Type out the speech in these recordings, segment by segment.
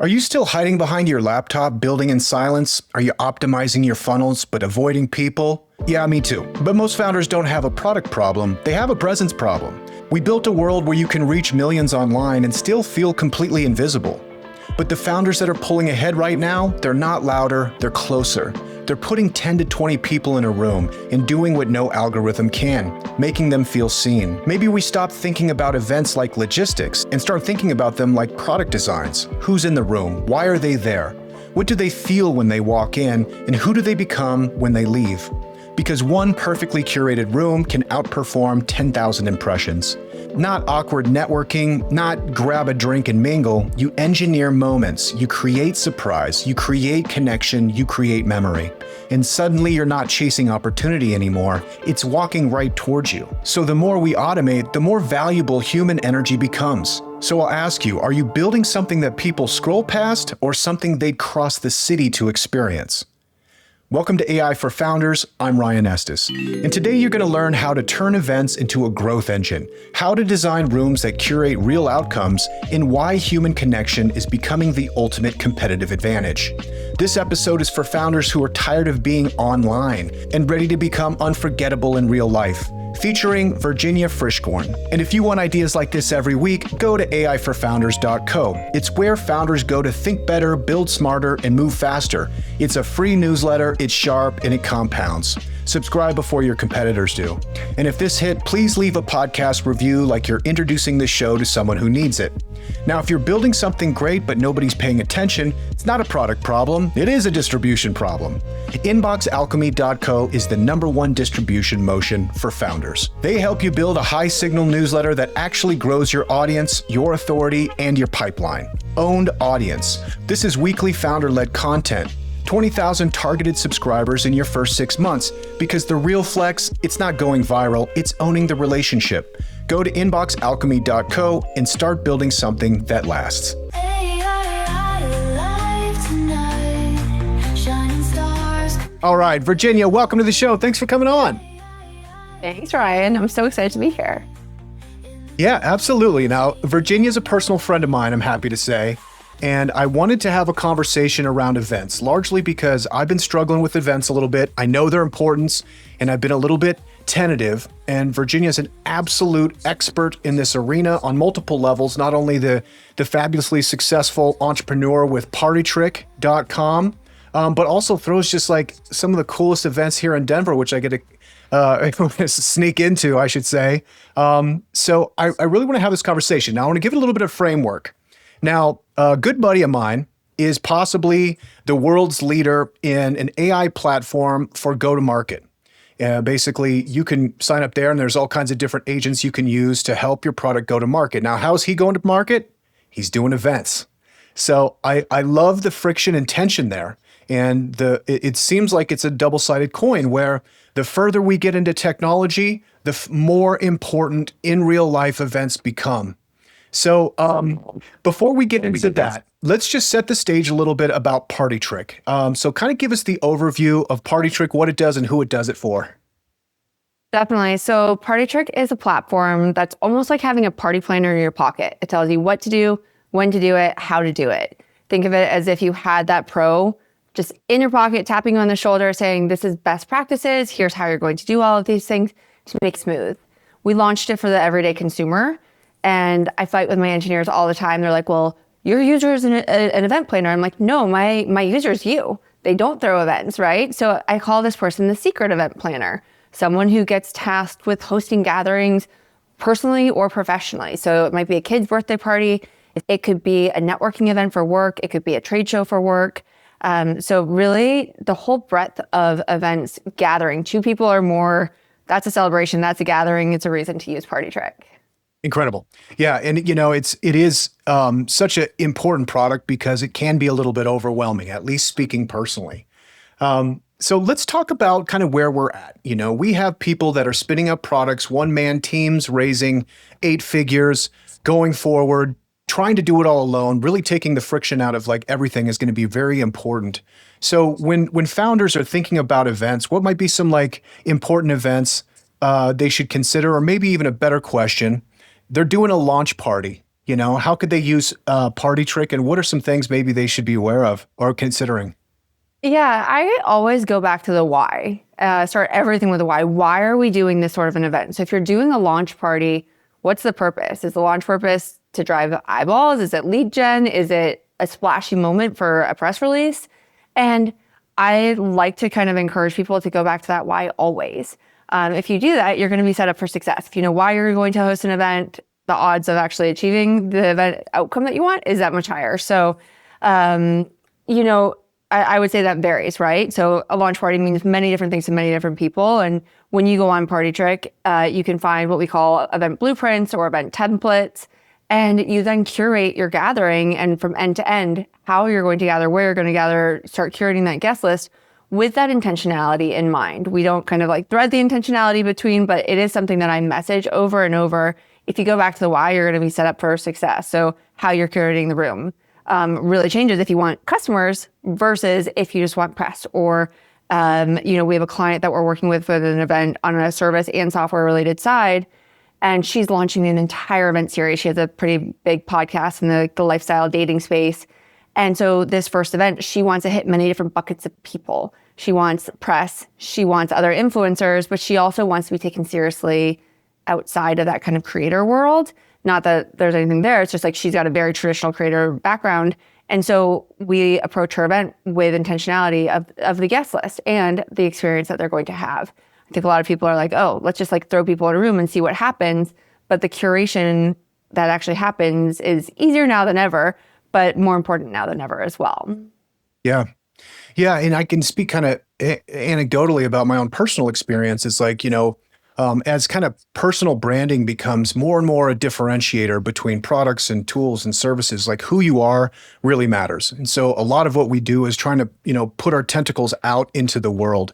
Are you still hiding behind your laptop, building in silence? Are you optimizing your funnels but avoiding people? Yeah, me too. But most founders don't have a product problem, they have a presence problem. We built a world where you can reach millions online and still feel completely invisible. But the founders that are pulling ahead right now, they're not louder, they're closer. They're putting 10 to 20 people in a room and doing what no algorithm can, making them feel seen. Maybe we stop thinking about events like logistics and start thinking about them like product designs. Who's in the room? Why are they there? What do they feel when they walk in? And who do they become when they leave? Because one perfectly curated room can outperform 10,000 impressions. Not awkward networking, not grab a drink and mingle. You engineer moments, you create surprise, you create connection, you create memory. And suddenly you're not chasing opportunity anymore, it's walking right towards you. So the more we automate, the more valuable human energy becomes. So I'll ask you, are you building something that people scroll past or something they'd cross the city to experience? Welcome to AI for Founders, I'm Ryan Estes. And today you're going to learn how to turn events into a growth engine, how to design rooms that curate real outcomes, and why human connection is becoming the ultimate competitive advantage. This episode is for founders who are tired of being online and ready to become unforgettable in real life. Featuring Virginia Frischkorn. And if you want ideas like this every week, go to aiforfounders.co. It's where founders go to think better, build smarter, and move faster. It's a free newsletter, it's sharp, and it compounds. Subscribe before your competitors do. And if this hit, please leave a podcast review like you're introducing this show to someone who needs it. Now, if you're building something great but nobody's paying attention, it's not a product problem, it is a distribution problem. Inboxalchemy.co is the #1 distribution motion for founders. They help you build a high-signal newsletter that actually grows your audience, your authority, and your pipeline. Owned audience. This is weekly founder-led content. 20,000 targeted subscribers in your first 6 months, because the real flex, it's not going viral, it's owning the relationship. Go to inboxalchemy.co and start building something that lasts. All right, Virginia, welcome to the show. Thanks for coming on. Thanks, Ryan. I'm so excited to be here. Yeah, absolutely. Now, Virginia's a personal friend of mine, I'm happy to say. And I wanted to have a conversation around events, largely because I've been struggling with events a little bit. I know their importance, and I've been a little bit tentative. And Virginia's an absolute expert in this arena on multiple levels, not only the fabulously successful entrepreneur with Partytrick.com, but also throws just like some of the coolest events here in Denver, which I get to sneak into, I should say. So I really want to have this conversation. Now, I want to give it a little bit of framework. Now, a good buddy of mine is possibly the world's leader in an AI platform for go-to-market. Basically, you can sign up there and there's all kinds of different agents you can use to help your product go to market. Now, how's he going to market? He's doing events. So I love the friction and tension there. And it seems like it's a double-sided coin where the further we get into technology, the more important in real life events become. So before we get into that, let's just set the stage a little bit about Partytrick. So kind of give us the overview of Partytrick, what it does and who it does it for. Definitely. So Partytrick is a platform that's almost like having a party planner in your pocket. It tells you what to do, when to do it, how to do it. Think of it as if you had that pro just in your pocket, tapping you on the shoulder, saying, this is best practices. Here's how you're going to do all of these things to make it smooth. We launched it for the everyday consumer. And I fight with my engineers all the time. They're like, well, your user is an event planner. I'm like, no, my user is you. They don't throw events, right? So I call this person the secret event planner, someone who gets tasked with hosting gatherings personally or professionally. So it might be a kid's birthday party. It could be a networking event for work. It could be a trade show for work. So really the whole breadth of events gathering, 2 people or more, that's a celebration. That's a gathering. It's a reason to use Partytrick. Incredible. Yeah. And you know, it is such an important product because it can be a little bit overwhelming, at least speaking personally. So let's talk about kind of where we're at. You know, we have people that are spinning up products, one-man teams raising 8 figures, going forward, trying to do it all alone, really taking the friction out of like everything is going to be very important. So when founders are thinking about events, what might be some like important events they should consider, or maybe even a better question, they're doing a launch party. You know, how could they use Partytrick, and what are some things maybe they should be aware of or considering? Yeah, I always go back to the why. Start everything with the why. Why are we doing this sort of an event? So if you're doing a launch party, what's the purpose? Is the launch purpose to drive eyeballs? Is it lead gen? Is it a splashy moment for a press release? And I like to kind of encourage people to go back to that why always. If you do that, you're going to be set up for success. If you know why you're going to host an event, the odds of actually achieving the event outcome that you want is that much higher. So, you know, I would say that varies, right? So a launch party means many different things to many different people. And when you go on Partytrick, you can find what we call event blueprints or event templates. And you then curate your gathering, and from end to end, how you're going to gather, where you're going to gather, start curating that guest list with that intentionality in mind. We don't kind of like thread the intentionality between, but it is something that I message over and over. If you go back to the why, you're going to be set up for success. So how you're curating the room really changes if you want customers versus if you just want press. Or, you know, we have a client that we're working with for an event on a service and software related side, and she's launching an entire event series. She has a pretty big podcast in the lifestyle dating space. And so this first event, she wants to hit many different buckets of people. She wants press, she wants other influencers, but she also wants to be taken seriously outside of that kind of creator world. Not that there's anything there. It's just like she's got a very traditional creator background. And so we approach her event with intentionality of the guest list and the experience that they're going to have. I think a lot of people are like, oh, let's just like throw people in a room and see what happens. But the curation that actually happens is easier now than ever, but more important now than ever as well. Yeah. Yeah. And I can speak kind of anecdotally about my own personal experience. It's like, you know, as kind of personal branding becomes more and more a differentiator between products and tools and services, like who you are really matters. And so a lot of what we do is trying to, you know, put our tentacles out into the world,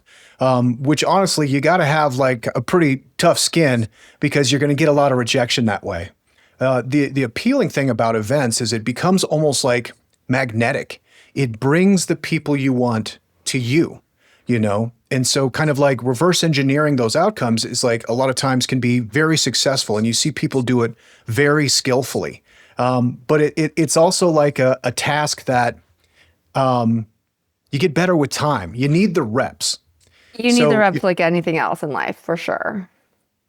which honestly, you got to have like a pretty tough skin because you're going to get a lot of rejection that way. The appealing thing about events is it becomes almost like magnetic. It brings the people you want to you, you know? And so kind of like reverse engineering those outcomes is like a lot of times can be very successful, and you see people do it very skillfully. But it's also like a task that you get better with time. You need the reps. You need the reps like anything else in life, for sure.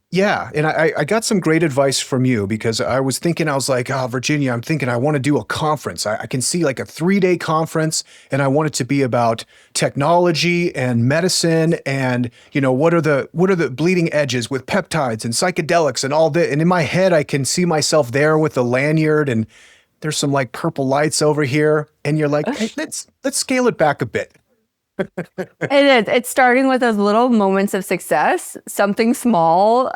Yeah. And I got some great advice from you because I was thinking, I was like, oh, Virginia, I'm thinking I want to do a conference. I can see like a 3-day conference, and I want it to be about technology and medicine and, you know, what are the bleeding edges with peptides and psychedelics and all that. And in my head, I can see myself there with a lanyard, and there's some like purple lights over here. And you're like, hey, let's scale it back a bit. It is. It's starting with those little moments of success, something small,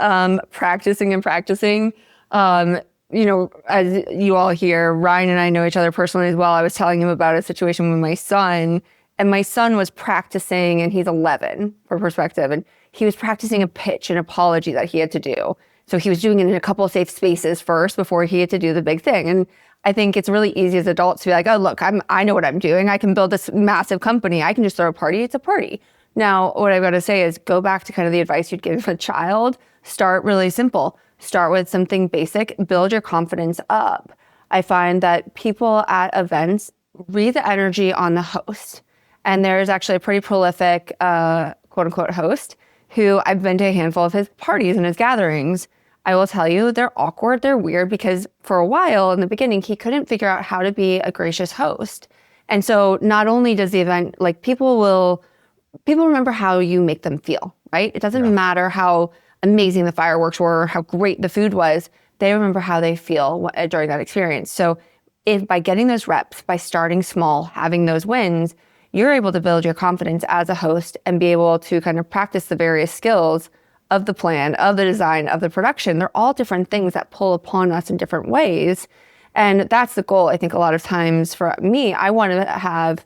practicing and practicing. You know, as you all hear, Ryan and I know each other personally as well. I was telling him about a situation with my son, and my son was practicing, and he's 11 for perspective, and he was practicing a pitch, an apology that he had to do. So he was doing it in a couple of safe spaces first before he had to do the big thing. And I think it's really easy as adults to be like, oh, look, I know what I'm doing. I can build this massive company. I can just throw a party. It's a party. Now, what I've got to say is go back to kind of the advice you'd give a child. Start really simple. Start with something basic. Build your confidence up. I find that people at events read the energy on the host. And there's actually a pretty prolific, quote unquote, host who I've been to a handful of his parties and his gatherings. I will tell you, they're awkward, they're weird, because for a while in the beginning, he couldn't figure out how to be a gracious host. And so not only does the event, like people remember how you make them feel, right? It doesn't matter how amazing the fireworks were, how great the food was, they remember how they feel during that experience. So if by getting those reps, by starting small, having those wins, you're able to build your confidence as a host and be able to kind of practice the various skills of the plan, of the design, of the production. They're all different things that pull upon us in different ways. And that's the goal, I think, a lot of times for me. I want to have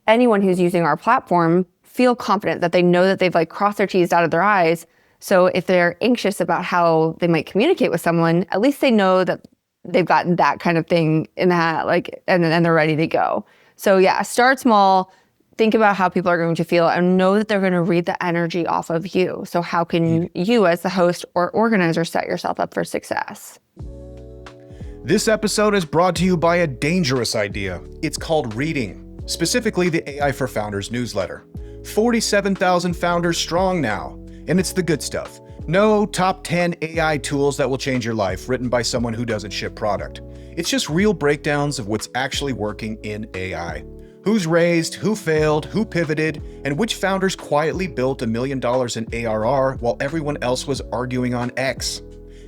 anyone who's using our platform feel confident that they know that they've like crossed their T's, dotted their I's. So if they're anxious about how they might communicate with someone, at least they know that they've gotten that kind of thing in the hat, like, and they're ready to go. So yeah, start small. Think about how people are going to feel and know that they're going to read the energy off of you. So how can you as the host or organizer set yourself up for success? This episode is brought to you by a dangerous idea. It's called reading, specifically the AI for Founders newsletter. 47,000 founders strong now, and it's the good stuff. No top 10 AI tools that will change your life written by someone who doesn't ship product. It's just real breakdowns of what's actually working in AI. Who's raised, who failed, who pivoted, and which founders quietly built $1 million in ARR while everyone else was arguing on X.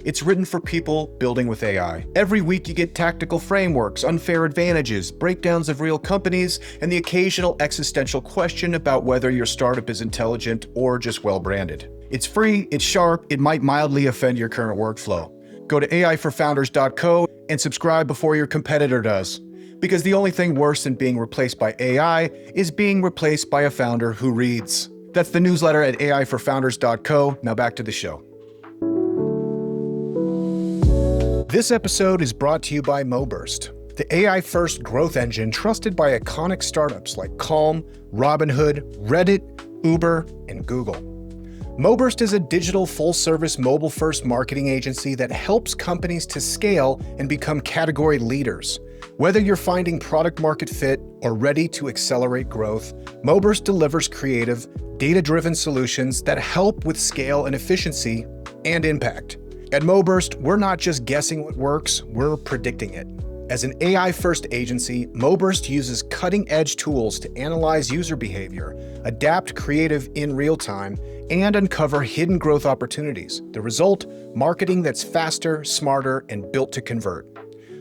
It's written for people building with AI. Every week you get tactical frameworks, unfair advantages, breakdowns of real companies, and the occasional existential question about whether your startup is intelligent or just well-branded. It's free, it's sharp, it might mildly offend your current workflow. Go to aiforfounders.co and subscribe before your competitor does. Because the only thing worse than being replaced by AI is being replaced by a founder who reads. That's the newsletter at aiforfounders.co. Now back to the show. This episode is brought to you by MoBurst, the AI-first growth engine trusted by iconic startups like Calm, Robinhood, Reddit, Uber, and Google. MoBurst is a digital full-service mobile-first marketing agency that helps companies to scale and become category leaders. Whether you're finding product market fit or ready to accelerate growth, MoBurst delivers creative, data-driven solutions that help with scale and efficiency and impact. At MoBurst, we're not just guessing what works, we're predicting it. As an AI-first agency, MoBurst uses cutting-edge tools to analyze user behavior, adapt creative in real time, and uncover hidden growth opportunities. The result, marketing that's faster, smarter, and built to convert.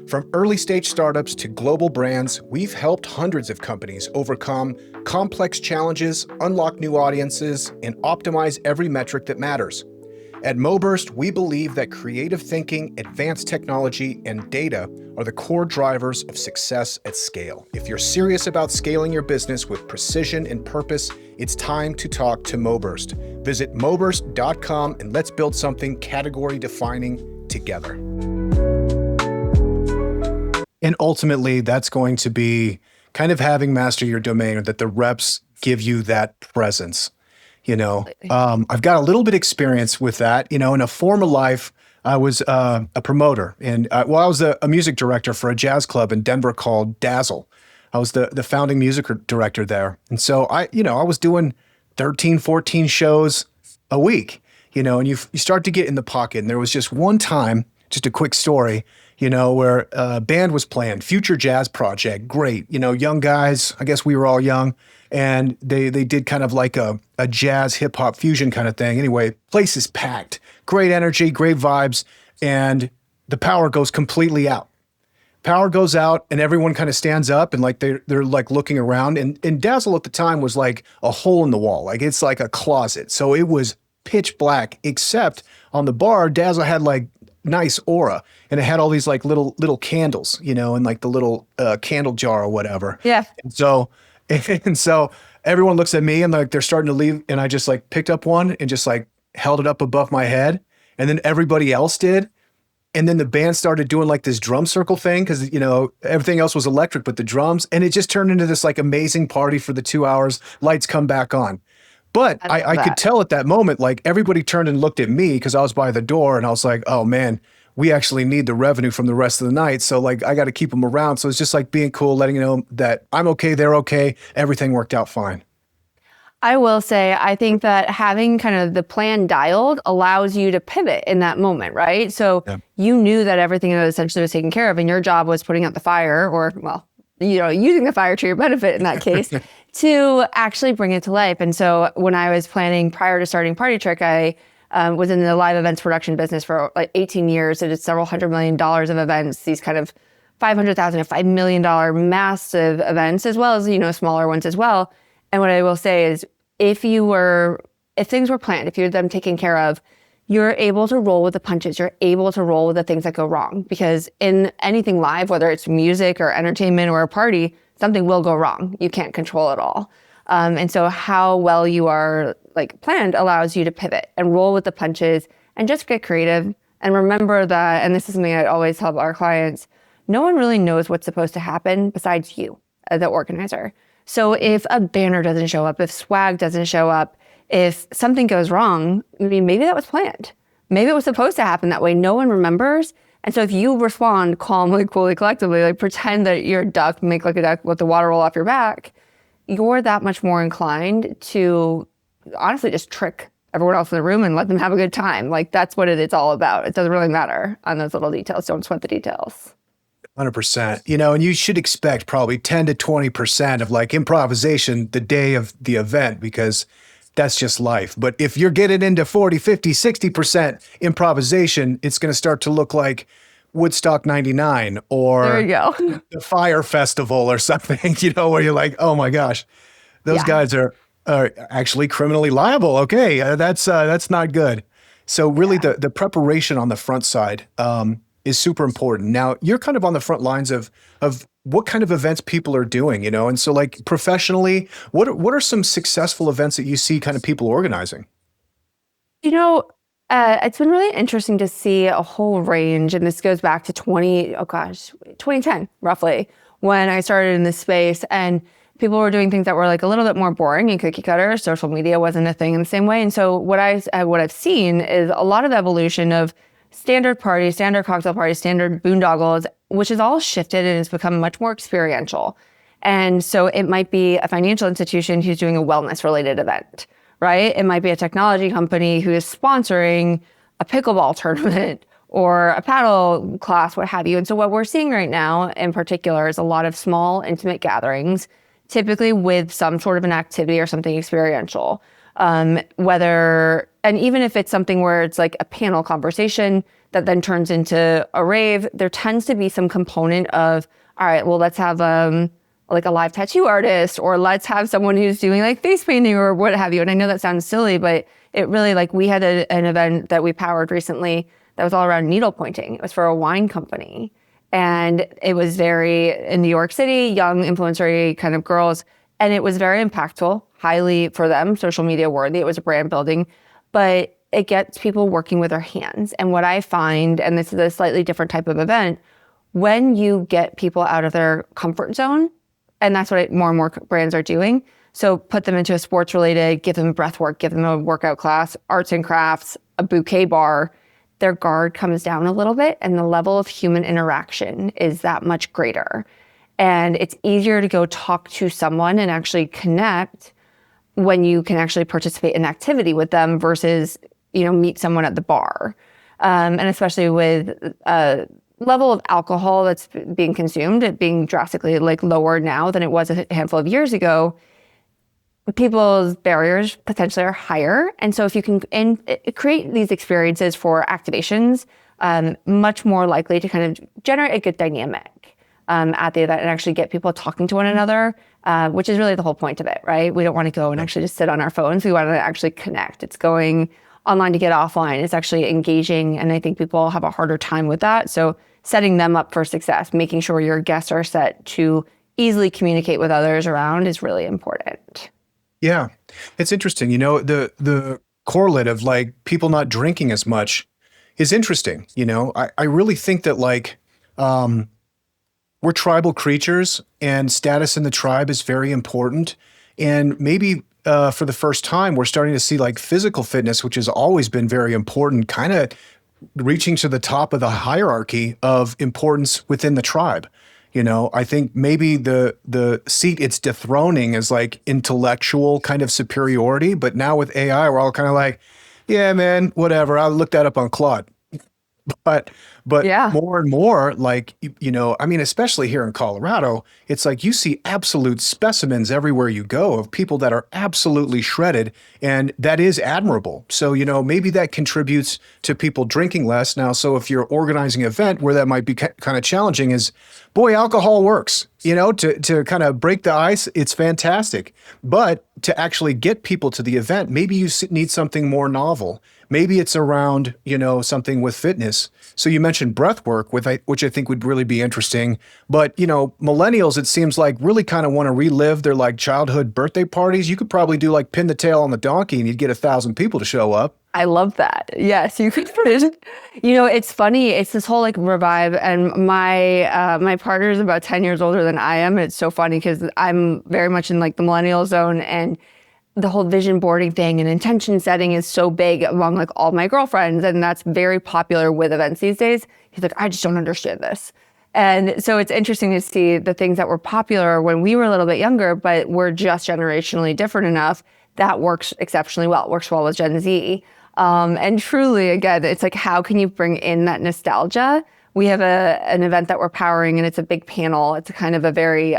From early-stage startups to global brands, we've helped hundreds of companies overcome complex challenges, unlock new audiences, and optimize every metric that matters. At MoBurst, we believe that creative thinking, advanced technology, and data are the core drivers of success at scale. If you're serious about scaling your business with precision and purpose, it's time to talk to MoBurst. Visit moburst.com and let's build something category-defining together. And ultimately, that's going to be kind of having mastered your domain, or that the reps give you that presence. I've got a little bit of experience with that. In a former life, I was a promoter, and I was a music director for a jazz club in Denver called Dazzle. I was the founding music director there. And so I was doing 13, 14 shows a week, and you start to get in the pocket. And there was just one time, just a quick story, where a band was playing, Future Jazz Project, great, young guys, I guess we were all young. And they did kind of like a jazz hip hop fusion kind of thing. Anyway, place is packed, great energy, great vibes, and the power goes completely out. Power goes out and everyone kind of stands up and like they're like looking around. And Dazzle at the time was like a hole in the wall. Like it's like a closet. So it was pitch black, except on the bar, Dazzle had like nice aura, and it had all these like little candles, in like the little candle jar or whatever. Yeah. And so everyone looks at me and like they're starting to leave, and I just like picked up one and just like held it up above my head, and then everybody else did. And then the band started doing like this drum circle thing because, everything else was electric but the drums, and it just turned into this like amazing party for the 2 hours. Lights come back on. But I could tell at that moment, like everybody turned and looked at me because I was by the door, and I was like, oh man, we actually need the revenue from the rest of the night. So like, I got to keep them around. So it's just like being cool, letting you know that I'm okay, they're okay. Everything worked out fine. I will say, I think that having kind of the plan dialed allows you to pivot in that moment, right? So You knew that everything essentially was taken care of, and your job was putting out the fire, or using the fire to your benefit in that case, to actually bring it to life. And so when I was planning prior to starting Partytrick, I was in the live events production business for like 18 years. I did several $100 million of events, these kind of $500,000 to $5 million massive events, as well as, smaller ones as well. And what I will say is, if things were planned, if you had them taken care of, you're able to roll with the punches. You're able to roll with the things that go wrong, because in anything live, whether it's music or entertainment or a party, something will go wrong. You can't control it all. And so how well you are like planned allows you to pivot and roll with the punches and just get creative. And remember that, and this is something I always tell our clients, no one really knows what's supposed to happen besides you, the organizer. So if a banner doesn't show up, if swag doesn't show up, if something goes wrong, maybe that was planned. Maybe it was supposed to happen that way. No one remembers. And so if you respond calmly, coolly, collectively, like pretend that you're a duck, make like a duck with the water roll off your back, you're that much more inclined to honestly just trick everyone else in the room and let them have a good time. Like that's what it's all about. It doesn't really matter on those little details. Don't sweat the details. 100%. And you should expect probably 10 to 20% of like improvisation the day of the event, because that's just life. But if you're getting into 40, 50, 60% improvisation, it's going to start to look like Woodstock 99 or There you go. the Fire Festival or something, where you're like, oh my gosh, those guys are actually criminally liable. Okay, that's not good. So really the preparation on the front side is super important. Now, you're kind of on the front lines of what kind of events people are doing, and so like professionally, what are some successful events that you see kind of people organizing? It's been really interesting to see a whole range, and this goes back to 2010, roughly, when I started in this space, and people were doing things that were like a little bit more boring and cookie cutter. Social media wasn't a thing in the same way. And so what I've seen is a lot of evolution of standard parties, standard cocktail parties, standard boondoggles, which has all shifted and has become much more experiential. And so it might be a financial institution who's doing a wellness related event, right? It might be a technology company who is sponsoring a pickleball tournament or a paddle class, what have you. And so what we're seeing right now in particular is a lot of small, intimate gatherings, typically with some sort of an activity or something experiential. And even if it's something where it's like a panel conversation that then turns into a rave, there tends to be some component of, all right, well, let's have like a live tattoo artist, or let's have someone who's doing like face painting or what have you. And I know that sounds silly, but it really, like, we had an event that we powered recently that was all around needle pointing. It was for a wine company. And it was very in New York City, young influencer kind of girls. And it was very impactful, highly for them, social media worthy. It was a brand building, but it gets people working with their hands. And what I find, and this is a slightly different type of event, when you get people out of their comfort zone, and that's what more and more brands are doing. So put them into a sports related, give them breath work, give them a workout class, arts and crafts, a bouquet bar, their guard comes down a little bit and the level of human interaction is that much greater. And it's easier to go talk to someone and actually connect when you can actually participate in activity with them versus, meet someone at the bar. And especially with level of alcohol that's being consumed, it being drastically like lower now than it was a handful of years ago, people's barriers potentially are higher. And so if you can create these experiences for activations, much more likely to kind of generate a good dynamic at the event and actually get people talking to one another, which is really the whole point of it, right? We don't want to go and actually just sit on our phones. We want to actually connect. It's going online to get offline. It's actually engaging. And I think people have a harder time with that. So setting them up for success, making sure your guests are set to easily communicate with others around is really important. Yeah, it's interesting. The correlate of like people not drinking as much is interesting. I really think that like we're tribal creatures and status in the tribe is very important. And maybe for the first time, we're starting to see like physical fitness, which has always been very important, kind of reaching to the top of the hierarchy of importance within the tribe. I think maybe the seat it's dethroning is like intellectual kind of superiority, but now with AI, we're all kind of like, yeah, man, whatever. I'll look that up on Claude. But Yeah. more and more, like, especially here in Colorado, it's like you see absolute specimens everywhere you go of people that are absolutely shredded, and that is admirable. So, maybe that contributes to people drinking less now. So if you're organizing an event where that might be kind of challenging is, boy, alcohol works, to kind of break the ice. It's fantastic. But to actually get people to the event, maybe you need something more novel. Maybe it's around, something with fitness. So you mentioned breath work, which I think would really be interesting. But, millennials, it seems like really kind of want to relive their like childhood birthday parties. You could probably do like pin the tail on the donkey and you'd get 1,000 people to show up. I love that. Yes, you could put it. It's funny. It's this whole like revive, and my partner is about 10 years older than I am. It's so funny because I'm very much in like the millennial zone, and the whole vision boarding thing and intention setting is so big among like all my girlfriends. And that's very popular with events these days. He's like, I just don't understand this. And so it's interesting to see the things that were popular when we were a little bit younger, but we're just generationally different enough that works exceptionally well. It works well with Gen Z. And truly, again, it's like, how can you bring in that nostalgia? We have an event that we're powering, and it's a big panel. It's kind of a very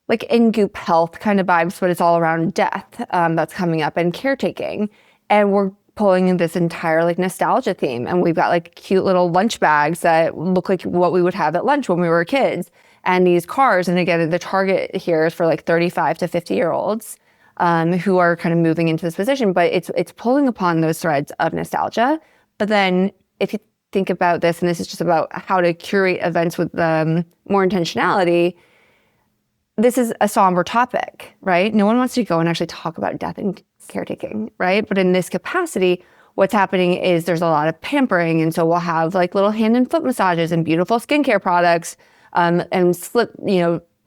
like in goop health kind of vibes, but it's all around death that's coming up and caretaking. And we're pulling in this entire like nostalgia theme. And we've got like cute little lunch bags that look like what we would have at lunch when we were kids. And these cars, and again, the target here is for like 35 to 50-year-olds who are kind of moving into this position. But it's pulling upon those threads of nostalgia. But then if you think about this, and this is just about how to curate events with more intentionality, this is a somber topic, right? No one wants to go and actually talk about death and caretaking, right? But in this capacity, what's happening is there's a lot of pampering. And so we'll have like little hand and foot massages and beautiful skincare products and slip,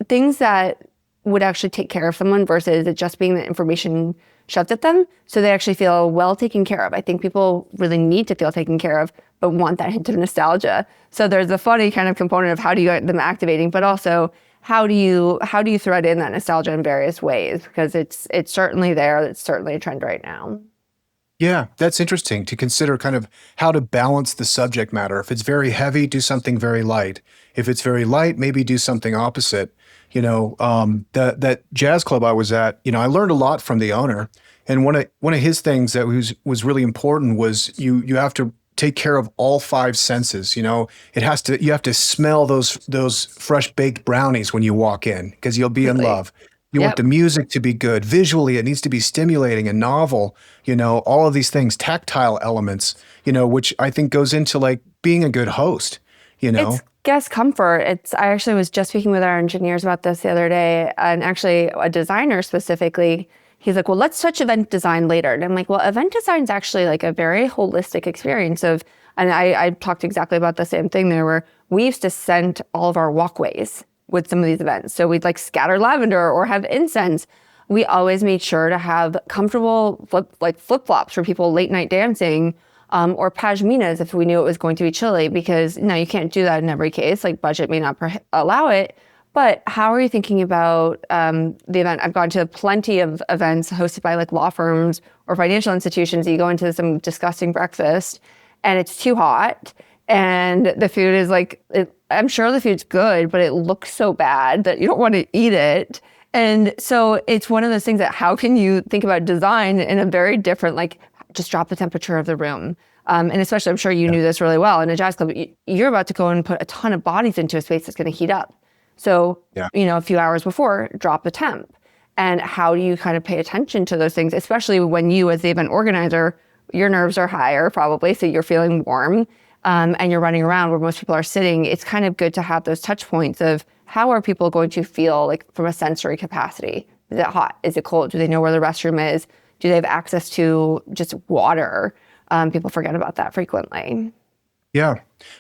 things that would actually take care of someone versus it just being the information shoved at them. So they actually feel well taken care of. I think people really need to feel taken care of, but want that hint of nostalgia. So there's a funny kind of component of how do you get them activating, but also how do you thread in that nostalgia in various ways? Because it's certainly there. It's certainly a trend right now. Yeah, that's interesting to consider kind of how to balance the subject matter. If it's very heavy, do something very light. If it's very light, maybe do something opposite. That jazz club I was at, I learned a lot from the owner. And one of his things that was really important was you have to take care of all five senses. You have to smell those fresh baked brownies when you walk in, because you'll be in love. You want the music to be good. Visually, it needs to be stimulating and novel, all of these things, tactile elements, which I think goes into like being a good host, It's guest comfort. I actually was just speaking with our engineers about this the other day, and actually a designer specifically. He's like, well, let's touch event design later. And I'm like, well, event design is actually like a very holistic experience and I talked exactly about the same thing there, where we used to scent all of our walkways with some of these events. So we'd like scatter lavender or have incense. We always made sure to have comfortable flip-flops for people late night dancing, or pashminas if we knew it was going to be chilly, because you can't do that in every case. Like budget may not allow it. But how are you thinking about the event? I've gone to plenty of events hosted by like law firms or financial institutions. You go into some disgusting breakfast and it's too hot, and the food is like, I'm sure the food's good, but it looks so bad that you don't want to eat it. And so it's one of those things that how can you think about design in a very different, like just drop the temperature of the room. And especially, I'm sure you knew this really well. In a jazz club, you're about to go and put a ton of bodies into a space that's going to heat up. So, a few hours before, drop the temp. And how do you kind of pay attention to those things, especially when you, as the event organizer, your nerves are higher probably, so you're feeling warm, and you're running around where most people are sitting. It's kind of good to have those touch points of how are people going to feel like from a sensory capacity? Is it hot? Is it cold? Do they know where the restroom is? Do they have access to just water? People forget about that frequently. Yeah,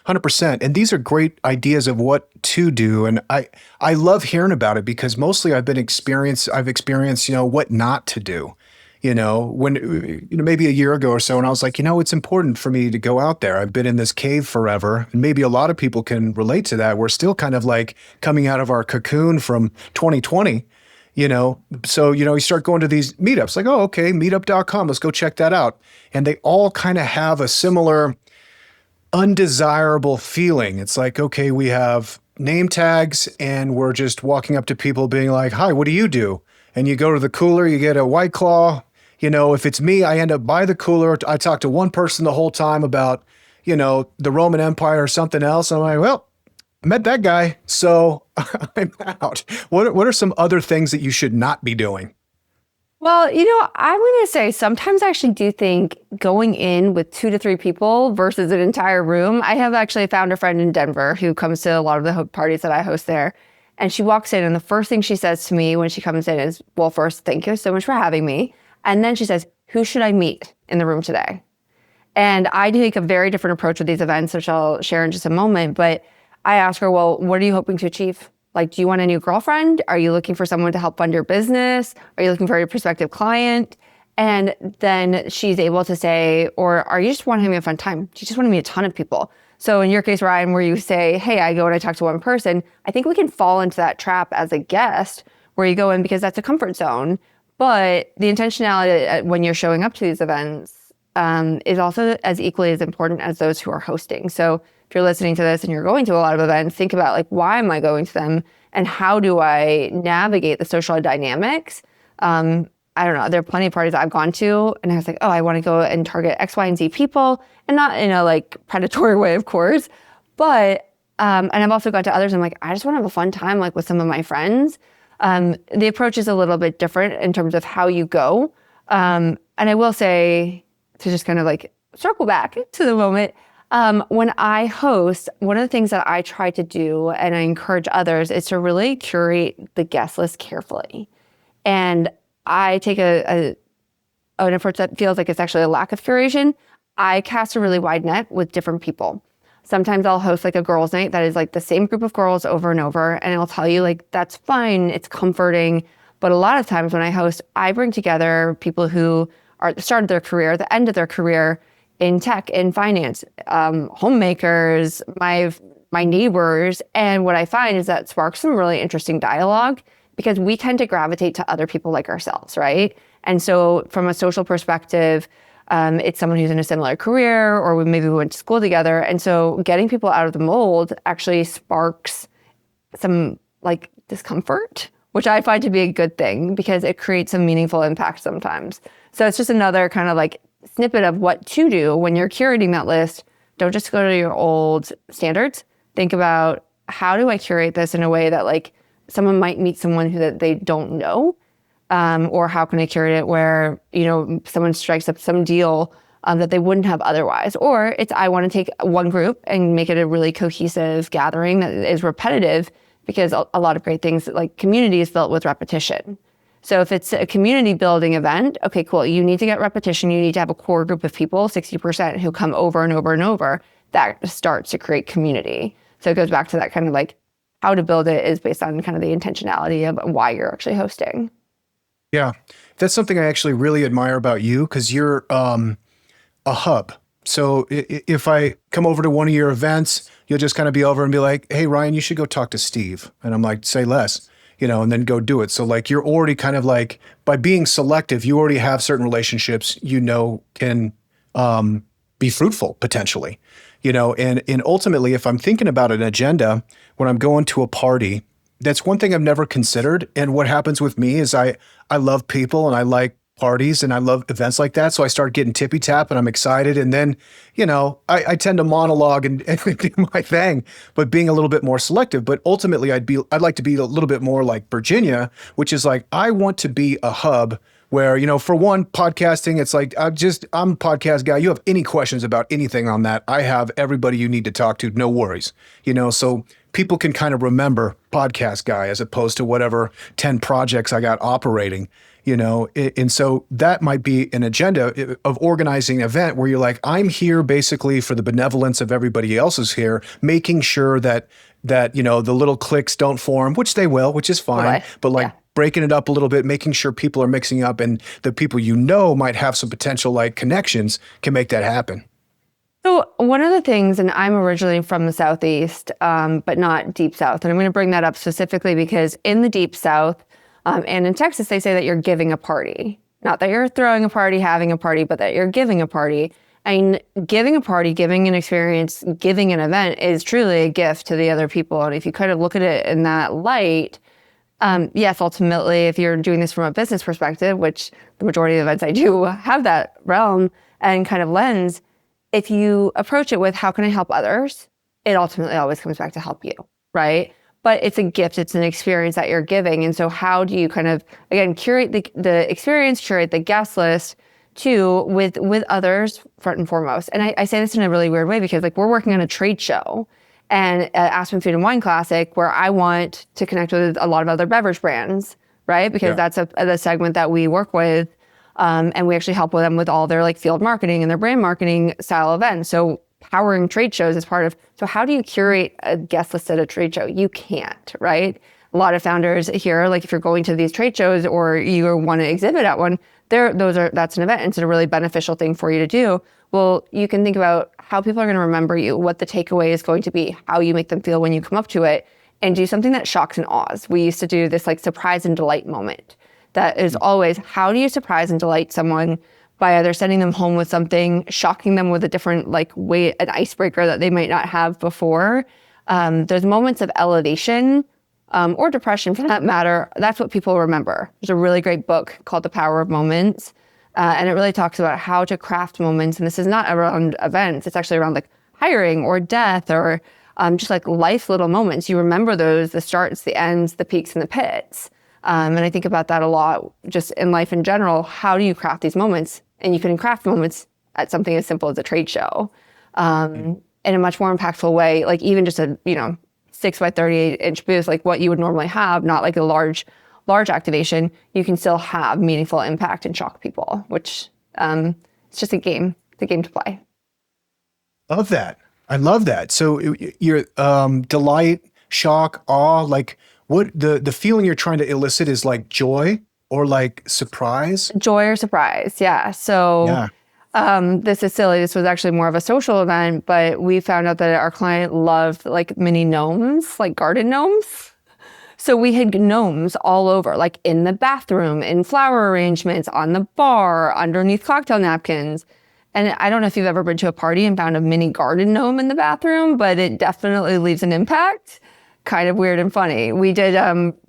100%. And these are great ideas of what to do. And I love hearing about it, because mostly I've experienced, what not to do. When maybe a year ago or so, and I was like, it's important for me to go out there. I've been in this cave forever. And maybe a lot of people can relate to that. We're still kind of like coming out of our cocoon from 2020. So, you start going to these meetups like, oh, okay, meetup.com, let's go check that out. And they all kind of have a similar undesirable feeling. It's like, okay, we have name tags and we're just walking up to people being like, hi, what do you do? And you go to the cooler, you get a White Claw. If it's me, I end up by the cooler. I talk to one person the whole time about, the Roman Empire or something else. And I'm like, well, I met that guy, so I'm out. What are some other things that you should not be doing? Well, I'm going to say sometimes I actually do think going in with 2 to 3 people versus an entire room. I have actually found a friend in Denver who comes to a lot of the parties that I host there. And she walks in and the first thing she says to me when she comes in is, well, first, thank you so much for having me. And then she says, who should I meet in the room today? And I take a very different approach with these events, which I'll share in just a moment. But I ask her, well, what are you hoping to achieve Like, do you want a new girlfriend? Are you looking for someone to help fund your business? Are you looking for a prospective client? And then she's able to say, or are you just want to have a fun time? Do you just want to meet a ton of people? So in your case, Ryan, where you say, hey, I go and I talk to one person, I think we can fall into that trap as a guest where you go in because that's a comfort zone. But the intentionality when you're showing up to these events is also as equally as important as those who are hosting. So if you're listening to this and you're going to a lot of events, think about like, why am I going to them? And how do I navigate the social dynamics? I don't know. There are plenty of parties I've gone to and I was like, oh, I want to go and target X, Y, and Z people, and not in a like predatory way, of course. But, and I've also gone to others. I'm like, I just want to have a fun time, like with some of my friends. The approach is a little bit different in terms of how you go. And I will say, to just kind of like circle back to the moment, when I host, one of the things that I try to do and I encourage others is to really curate the guest list carefully. And I take an approach that feels like it's actually a lack of curation. I cast a really wide net with different people. Sometimes I'll host like a girls' night that is like the same group of girls over and over. And I'll tell you like, that's fine. It's comforting. But a lot of times when I host, I bring together people who are at the start of their career, the end of their career in tech, in finance, homemakers, my neighbors. And what I find is that sparks some really interesting dialogue because we tend to gravitate to other people like ourselves, right? And so from a social perspective, it's someone who's in a similar career or maybe we went to school together. And so getting people out of the mold actually sparks some like discomfort, which I find to be a good thing because it creates some meaningful impact sometimes. So it's just another kind of like snippet of what to do when you're curating that list. Don't just go to your old standards. Think about, how do I curate this in a way that like someone might meet someone who that they don't know? Or how can I curate it where, you know, someone strikes up some deal that they wouldn't have otherwise? Or it's, I want to take one group and make it a really cohesive gathering that is repetitive, because a lot of great things like community is built with repetition. So if it's a community building event, okay, cool. You need to get repetition. You need to have a core group of people, 60%, who come over and over and over. That starts to create community. So it goes back to that kind of like how to build it is based on kind of the intentionality of why you're actually hosting. Yeah, that's something I actually really admire about you, because you're a hub. So if I come over to one of your events, you'll just kind of be over and be like, hey, Ryan, you should go talk to Steve. And I'm like, say less, you know, and then go do it. So like, you're already kind of like, by being selective, you already have certain relationships, you know, can be fruitful potentially, you know, and ultimately, if I'm thinking about an agenda, when I'm going to a party, that's one thing I've never considered. And what happens with me is I love people and I like parties and I love events like that. So I start getting tippy tap and I'm excited. And then, you know, I tend to monologue and do my thing, but being a little bit more selective. But ultimately I'd like to be a little bit more like Virginia, which is like, I want to be a hub where, you know, for one, podcasting, it's like, I'm a podcast guy. You have any questions about anything on that, I have everybody you need to talk to, no worries. You know, so people can kind of remember podcast guy as opposed to whatever 10 projects I got operating, you know? And so that might be an agenda of organizing an event where you're like, I'm here basically for the benevolence of everybody else is here, making sure that, you know, the little cliques don't form, which they will, which is fine, Right. but like, breaking it up a little bit, making sure people are mixing up and the people you know might have some potential like connections can make that happen. So one of the things, and I'm originally from the Southeast, but not deep South. And I'm going to bring that up specifically because in the deep South and in Texas, they say that you're giving a party. Not that you're throwing a party, having a party, but that you're giving a party. And giving a party, giving an experience, giving an event is truly a gift to the other people. And if you kind of look at it in that light, yes, ultimately, if you're doing this from a business perspective, which the majority of events I do have that realm and kind of lens, if you approach it with how can I help others, it ultimately always comes back to help you, right? But it's a gift, it's an experience that you're giving. And so how do you kind of, again, curate the experience, curate the guest list too with others front and foremost. And I say this in a really weird way because like we're working on a trade show and at Aspen Food and Wine Classic where I want to connect with a lot of other beverage brands, right? Because that's the segment that we work with. And we actually help with them with all their like field marketing and their brand marketing style events. So powering trade shows is part of, so how do you curate a guest list at a trade show? You can't, right? A lot of founders here, like if you're going to these trade shows or you want to exhibit at one, that's an event. It's a really beneficial thing for you to do. Well, you can think about how people are going to remember you, what the takeaway is going to be, how you make them feel when you come up to it, and do something that shocks and awes. We used to do this like surprise and delight moment. That is always, how do you surprise and delight someone by either sending them home with something, shocking them with a different like way, an icebreaker that they might not have before. There's moments of elevation or depression for that matter. That's what people remember. There's a really great book called The Power of Moments. And it really talks about how to craft moments. And this is not around events. It's actually around like hiring or death or just like life little moments. You remember those, the starts, the ends, the peaks and the pits. And I think about that a lot just in life in general. How do you craft these moments? And you can craft moments at something as simple as a trade show in a much more impactful way. Like even just a, 6 by 38 inch booth, like what you would normally have, not like a large activation, you can still have meaningful impact and shock people, which it's just a game. It's a game to play. Love that. I love that. So your delight, shock, awe, like what the feeling you're trying to elicit is like joy or like surprise? Joy or surprise, yeah. So this is silly. This was actually more of a social event, but we found out that our client loved like mini gnomes, like garden gnomes. So we had gnomes all over, like in the bathroom, in flower arrangements, on the bar, underneath cocktail napkins. And I don't know if you've ever been to a party and found a mini garden gnome in the bathroom, but it definitely leaves an impact. Kind of weird and funny. We did,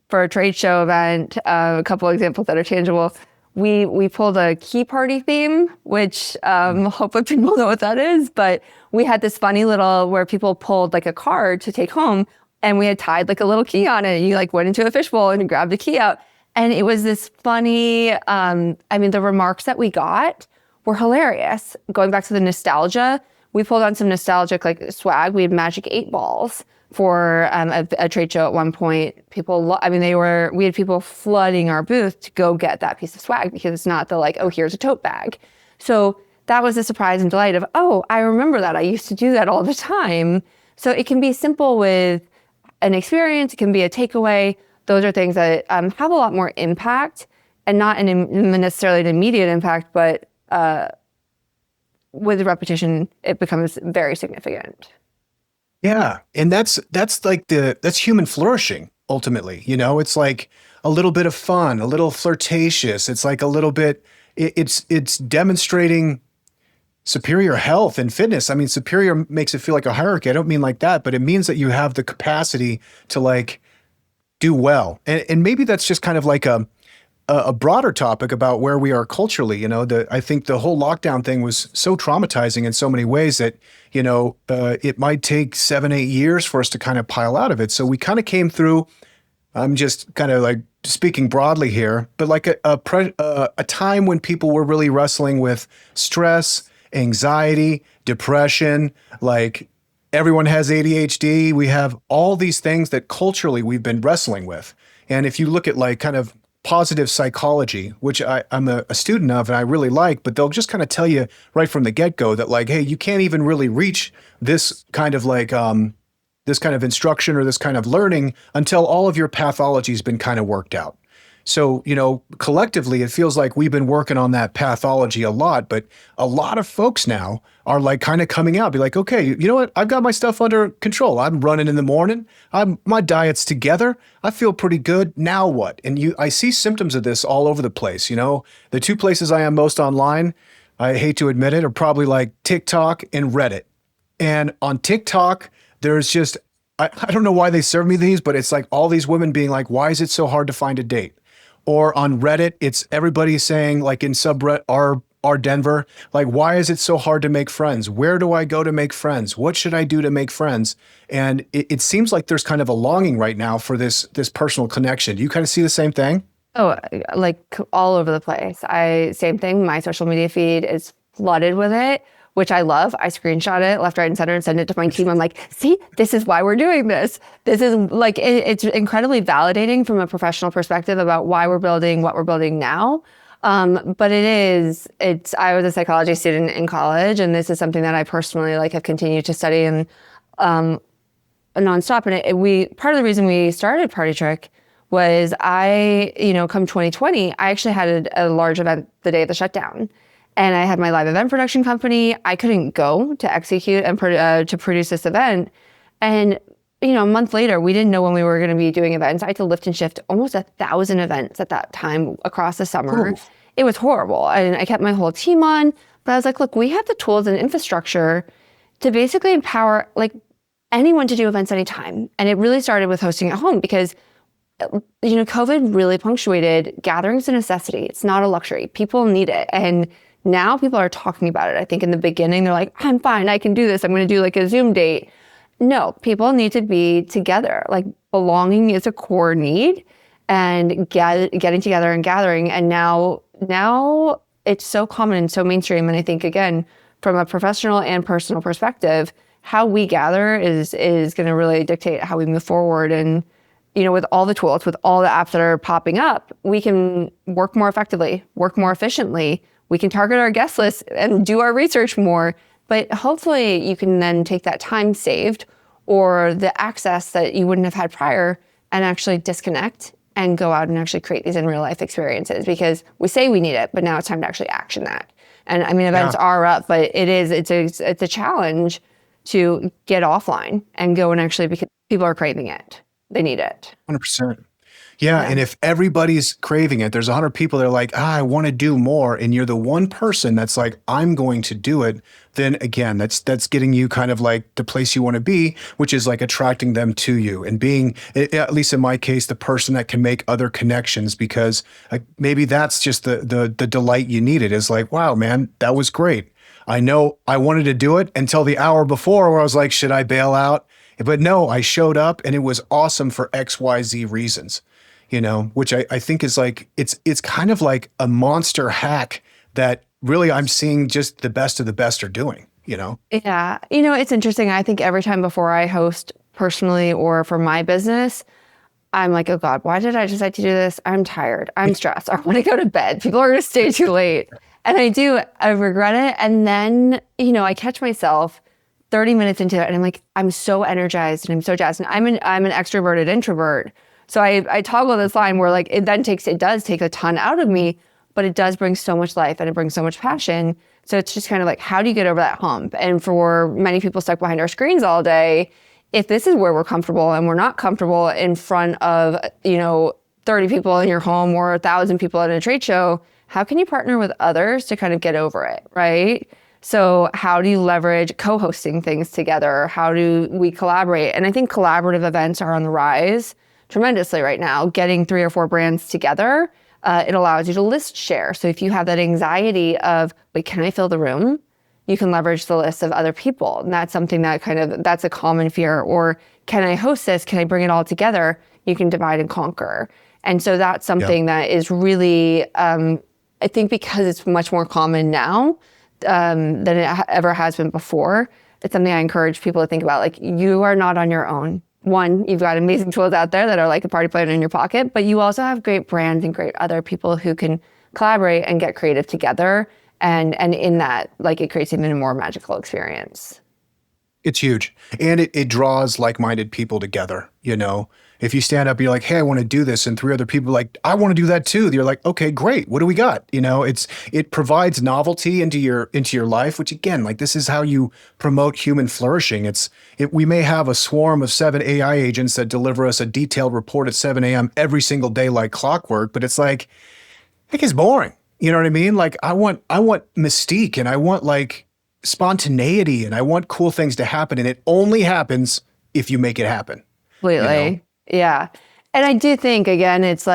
for a trade show event, a couple examples that are tangible. We pulled a key party theme, which hopefully people know what that is. But we had this funny little where people pulled like a card to take home. And we had tied like a little key on it. You like went into a fishbowl and grabbed a key out. And it was this funny, the remarks that we got were hilarious. Going back to the nostalgia, we pulled on some nostalgic like swag. We had magic 8 balls for a trade show at one point. We had people flooding our booth to go get that piece of swag because it's not the like, oh, here's a tote bag. So that was a surprise and delight of, oh, I remember that. I used to do that all the time. So it can be simple with an experience, it can be a takeaway. Those are things that have a lot more impact and not necessarily an immediate impact, but with repetition, it becomes very significant. Yeah. And that's like that's human flourishing ultimately. It's like a little bit of fun, a little flirtatious. It's like a little bit, it's demonstrating superior health and fitness. I mean, superior makes it feel like a hierarchy. I don't mean like that, but it means that you have the capacity to like do well. And maybe that's just kind of like a broader topic about where we are culturally. I think the whole lockdown thing was so traumatizing in so many ways that, it might take 7-8 years for us to kind of pile out of it. So we kind of came through, I'm just kind of like speaking broadly here, but like a time when people were really wrestling with stress, anxiety, depression, like everyone has ADHD. We have all these things that culturally we've been wrestling with. And if you look at like kind of positive psychology, which I'm a student of and I really like, but they'll just kind of tell you right from the get-go that like, hey, you can't even really reach this kind of like this kind of instruction or this kind of learning until all of your pathology has been kind of worked out. So, collectively, it feels like we've been working on that pathology a lot, but a lot of folks now are like kind of coming out, be like, okay, you know what? I've got my stuff under control. I'm running in the morning. My diet's together. I feel pretty good. Now what? And I see symptoms of this all over the place. The 2 places I am most online, I hate to admit it, are probably like TikTok and Reddit. And on TikTok, there's just, I don't know why they serve me these, but it's like all these women being like, why is it so hard to find a date? Or on Reddit, it's everybody saying like in our Denver, like, why is it so hard to make friends? Where do I go to make friends? What should I do to make friends? And it seems like there's kind of a longing right now for this personal connection. Do you kind of see the same thing? Oh, like all over the place. Same thing. My social media feed is flooded with it, which I love. I screenshot it left, right, and center and send it to my team. I'm like, see, this is why we're doing this. This is like, it's incredibly validating from a professional perspective about why we're building what we're building now. But I was a psychology student in college, and this is something that I personally like have continued to study and nonstop. And part of the reason we started Partytrick was come 2020, I actually had a large event the day of the shutdown. And I had my live event production company. I couldn't go to execute and to produce this event. And, a month later, we didn't know when we were going to be doing events. I had to lift and shift almost 1,000 events at that time across the summer. Ooh. It was horrible. And I kept my whole team on. But I was like, look, we have the tools and infrastructure to basically empower anyone to do events anytime. And it really started with hosting at home because COVID really punctuated gatherings a necessity. It's not a luxury. People need it. And now people are talking about it. I think in the beginning, they're like, I'm fine. I can do this. I'm going to do a Zoom date. No, people need to be together. Belonging is a core need, and getting together and gathering. And now it's so common and so mainstream. And I think, again, from a professional and personal perspective, how we gather is going to really dictate how we move forward. And, with all the tools, with all the apps that are popping up, we can work more effectively, work more efficiently. We can target our guest list and do our research more. But hopefully you can then take that time saved or the access that you wouldn't have had prior and actually disconnect and go out and actually create these in real life experiences, because we say we need it, but now it's time to actually action that. And events are up, but it's a challenge to get offline and go and actually, because people are craving it. They need it. 100%. Yeah. And if everybody's craving it, there's 100 people that are like, I want to do more. And you're the one person that's like, I'm going to do it. Then again, that's getting you kind of like the place you want to be, which is like attracting them to you and being, at least in my case, the person that can make other connections, because maybe that's just the delight you needed is like, wow, man, that was great. I know I wanted to do it until the hour before where I was like, should I bail out? But no, I showed up and it was awesome for XYZ reasons. Which I think is like, it's kind of like a monster hack that really I'm seeing just the best of the best are doing, Yeah. It's interesting. I think every time before I host personally or for my business, I'm like, oh God, why did I decide to do this? I'm tired. I'm stressed. I want to go to bed. People are going to stay too late. And I regret it. And then, I catch myself 30 minutes into it and I'm like, I'm so energized and I'm so jazzed. And I'm an extroverted introvert. So I toggle this line where it does take a ton out of me, but it does bring so much life and it brings so much passion. So it's just kind of like, how do you get over that hump? And for many people stuck behind our screens all day, if this is where we're comfortable and we're not comfortable in front of, 30 people in your home or 1,000 people at a trade show, how can you partner with others to kind of get over it, right? So how do you leverage co-hosting things together? How do we collaborate? And I think collaborative events are on the rise tremendously right now. Getting 3 or 4 brands together, it allows you to list share. So if you have that anxiety of, wait, can I fill the room? You can leverage the list of other people. And that's something that that's a common fear. Or can I host this? Can I bring it all together? You can divide and conquer. And so that's something that is really, I think because it's much more common now than it ever has been before, it's something I encourage people to think about. You are not on your own. One, you've got amazing tools out there that are like a party planner in your pocket, but you also have great brands and great other people who can collaborate and get creative together. And in that, it creates even a more magical experience. It's huge. And it draws like-minded people together, If you stand up, you're like, hey, I want to do this. And 3 other people are like, I want to do that too. You're like, okay, great. What do we got? It provides novelty into your life, which again, this is how you promote human flourishing. We may have a swarm of 7 AI agents that deliver us a detailed report at 7 a.m. every single day like clockwork, but it's it's boring. You know what I mean? I want mystique and I want spontaneity and I want cool things to happen. And it only happens if you make it happen. Completely. Yeah. And I do think, again, it's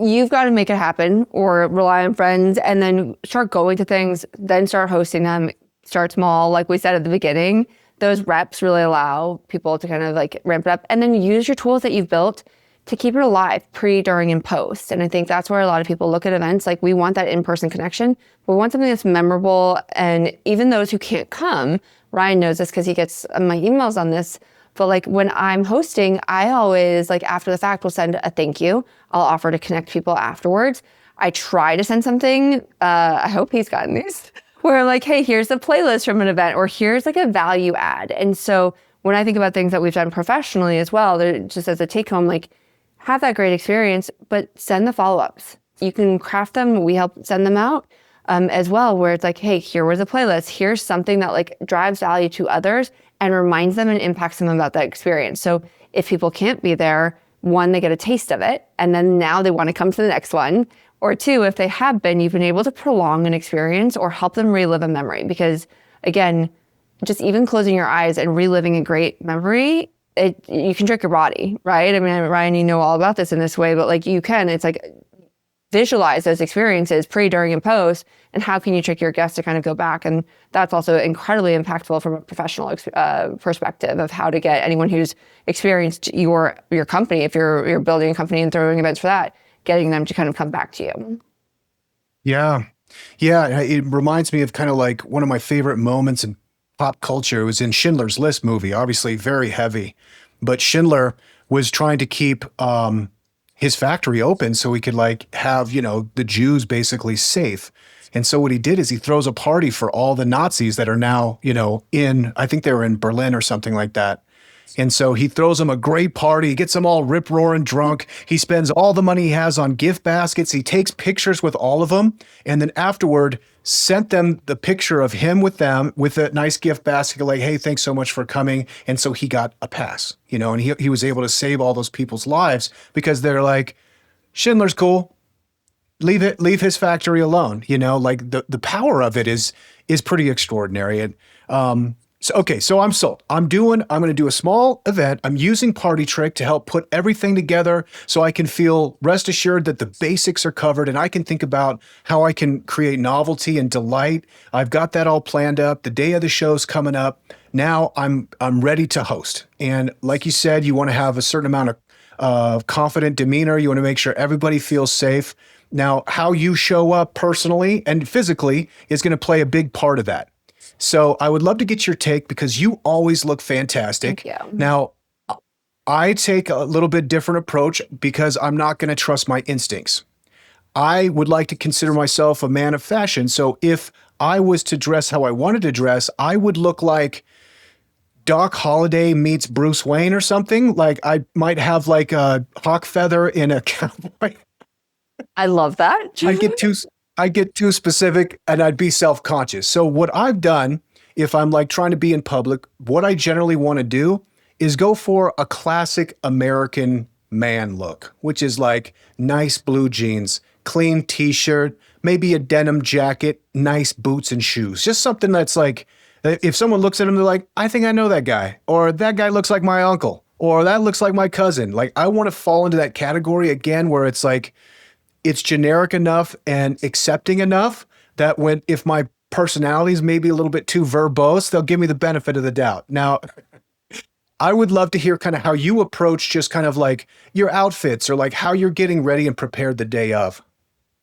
you've got to make it happen or rely on friends and then start going to things, then start hosting them, start small. Like we said at the beginning, those reps really allow people to kind of ramp it up and then use your tools that you've built to keep it alive pre, during, and post. And I think that's where a lot of people look at events. We want that in-person connection. We want something that's memorable. And even those who can't come, Ryan knows this because he gets my emails on this. But when I'm hosting, I always after the fact will send a thank you. I'll offer to connect people afterwards. I try to send something, I hope he's gotten these, where like, hey, here's a playlist from an event, or here's like a value add. And so when I think about things that we've done professionally as well, just as a take home, like have that great experience, but send the follow-ups. You can craft them. We help send them out as well, where it's like, hey, here was a playlist. Here's something that like drives value to others and reminds them and impacts them about that experience. So if people can't be there, one, they get a taste of it, and then now they want to come to the next one. Or two, if they have been, you've been able to prolong an experience or help them relive a memory. Because again, just even closing your eyes and reliving a great memory, you can trick your body, right? I mean, Ryan, you know all about this in this way, but like you can, it's like visualize those experiences pre, during, and post, and how can you trick your guests to kind of go back? And that's also incredibly impactful from a professional perspective of how to get anyone who's experienced your company, if you're building a company and throwing events for that, getting them to kind of come back to you. Yeah. Yeah. It reminds me of kind of like one of my favorite moments in pop culture. It was in Schindler's List movie, obviously very heavy, but Schindler was trying to keep his factory open so he could like have, the Jews basically safe. And so what he did is he throws a party for all the Nazis that are now, I think they were in Berlin or something like that. And so he throws them a great party, he gets them all rip-roaring drunk. He spends all the money he has on gift baskets. He takes pictures with all of them. And then afterward, sent them the picture of him with them with a nice gift basket, like, hey, thanks so much for coming. And so he got a pass, and he was able to save all those people's lives because they're like, Schindler's cool. Leave his factory alone. Like the power of it is pretty extraordinary. And so I'm sold. I'm going to do a small event. I'm using Partytrick to help put everything together so I can feel rest assured that the basics are covered and I can think about how I can create novelty and delight. I've got that all planned up. The day of the show's coming up. Now I'm ready to host. And like you said, you want to have a certain amount of confident demeanor. You want to make sure everybody feels safe. Now, how you show up personally and physically is going to play a big part of that. So I would love to get your take because you always look fantastic. Thank you. Now, I take a little bit different approach because I'm not going to trust my instincts. I would like to consider myself a man of fashion. So if I was to dress how I wanted to dress, I would look like Doc Holliday meets Bruce Wayne or something. Like I might have like a hawk feather in a cowboy. I love that. I get too specific and I'd be self-conscious. So what I've done, if I'm like trying to be in public, what I generally want to do is go for a classic American man look, which is like nice blue jeans, clean t-shirt, maybe a denim jacket, nice boots and shoes. Just something that's like, if someone looks at him, they're like, I think I know that guy, or that guy looks like my uncle, or that looks like my cousin. Like I want to fall into that category again, where it's like, it's generic enough and accepting enough that if my personality is maybe a little bit too verbose, they'll give me the benefit of the doubt. Now, I would love to hear kind of how you approach just kind of like your outfits or like how you're getting ready and prepared the day of.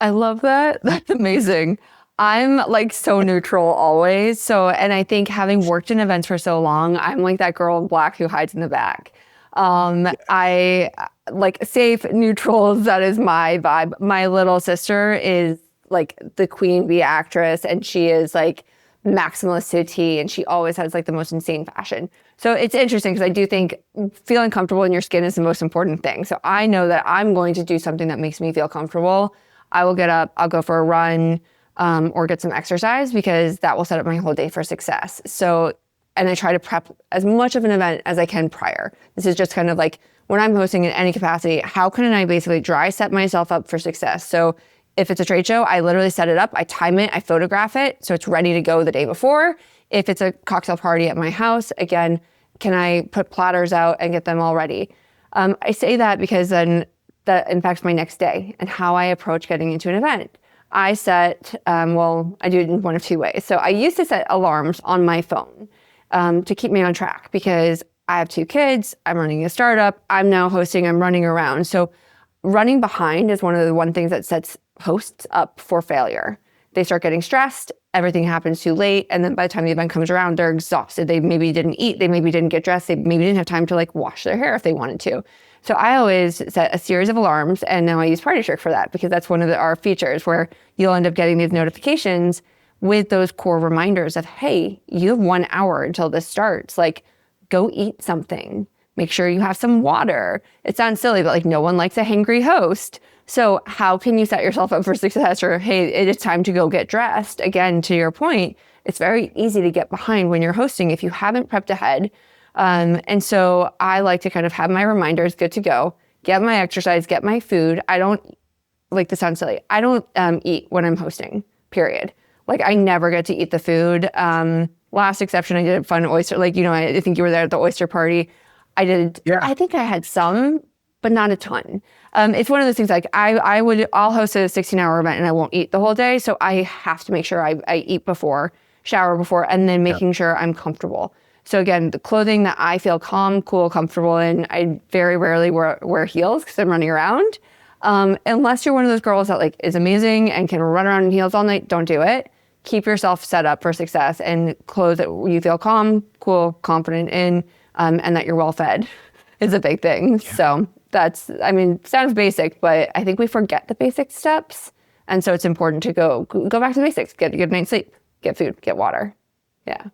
I love that. That's amazing. I'm like so neutral always. So, and I think having worked in events for so long, I'm like that girl in black who hides in the back. I like safe, neutral. That is my vibe. My little sister is like the queen bee actress, and she is like maximalist to a T, and she always has like the most insane fashion. So it's interesting because I do think feeling comfortable in your skin is the most important thing. So I know that I'm going to do something that makes me feel comfortable. I will get up, I'll go for a run, or get some exercise because that will set up my whole day for success. So, and I try to prep as much of an event as I can prior. This is just kind of like when I'm hosting in any capacity, how can I basically dry set myself up for success? So if it's a trade show, I literally set it up, I time it, I photograph it, so it's ready to go the day before. If it's a cocktail party at my house, again, can I put platters out and get them all ready? I say that because then that impacts my next day and how I approach getting into an event. I set, I do it in one of two ways. So I used to set alarms on my phone to keep me on track because I have 2 kids, I'm running a startup, I'm now hosting, I'm running around. So running behind is one of the things that sets hosts up for failure. They start getting stressed, everything happens too late, and then by the time the event comes around, they're exhausted. They maybe didn't eat, they maybe didn't get dressed, they maybe didn't have time to like wash their hair if they wanted to. So I always set a series of alarms, and now I use Partytrick for that because that's one of our features where you'll end up getting these notifications with those core reminders of, hey, you have 1 hour until this starts. Like, go eat something. Make sure you have some water. It sounds silly, but like no one likes a hangry host. So how can you set yourself up for success? Or, hey, it is time to go get dressed. Again, to your point, it's very easy to get behind when you're hosting if you haven't prepped ahead. And so I like to kind of have my reminders good to go, get my exercise, get my food. I don't, like this sounds silly, I don't eat when I'm hosting, period. Like I never get to eat the food. Last exception, I did a fun oyster, like, you know, I think you were there at the oyster party. I did, Yeah. I think I had some, but not a ton. It's one of those things like I'll host a 16-hour event and I won't eat the whole day. So I have to make sure I eat before, shower before, and then making sure I'm comfortable. So again, the clothing that I feel calm, cool, comfortable in, I very rarely wear heels because I'm running around. Unless you're one of those girls that like is amazing and can run around in heels all night, don't do it. Keep yourself set up for success and clothes that you feel calm, cool, confident in, and that you're well fed is a big thing. Yeah. So that's, I mean, sounds basic, but I think we forget the basic steps. And so it's important to go back to the basics, get a good night's sleep, get food, get water. Yeah.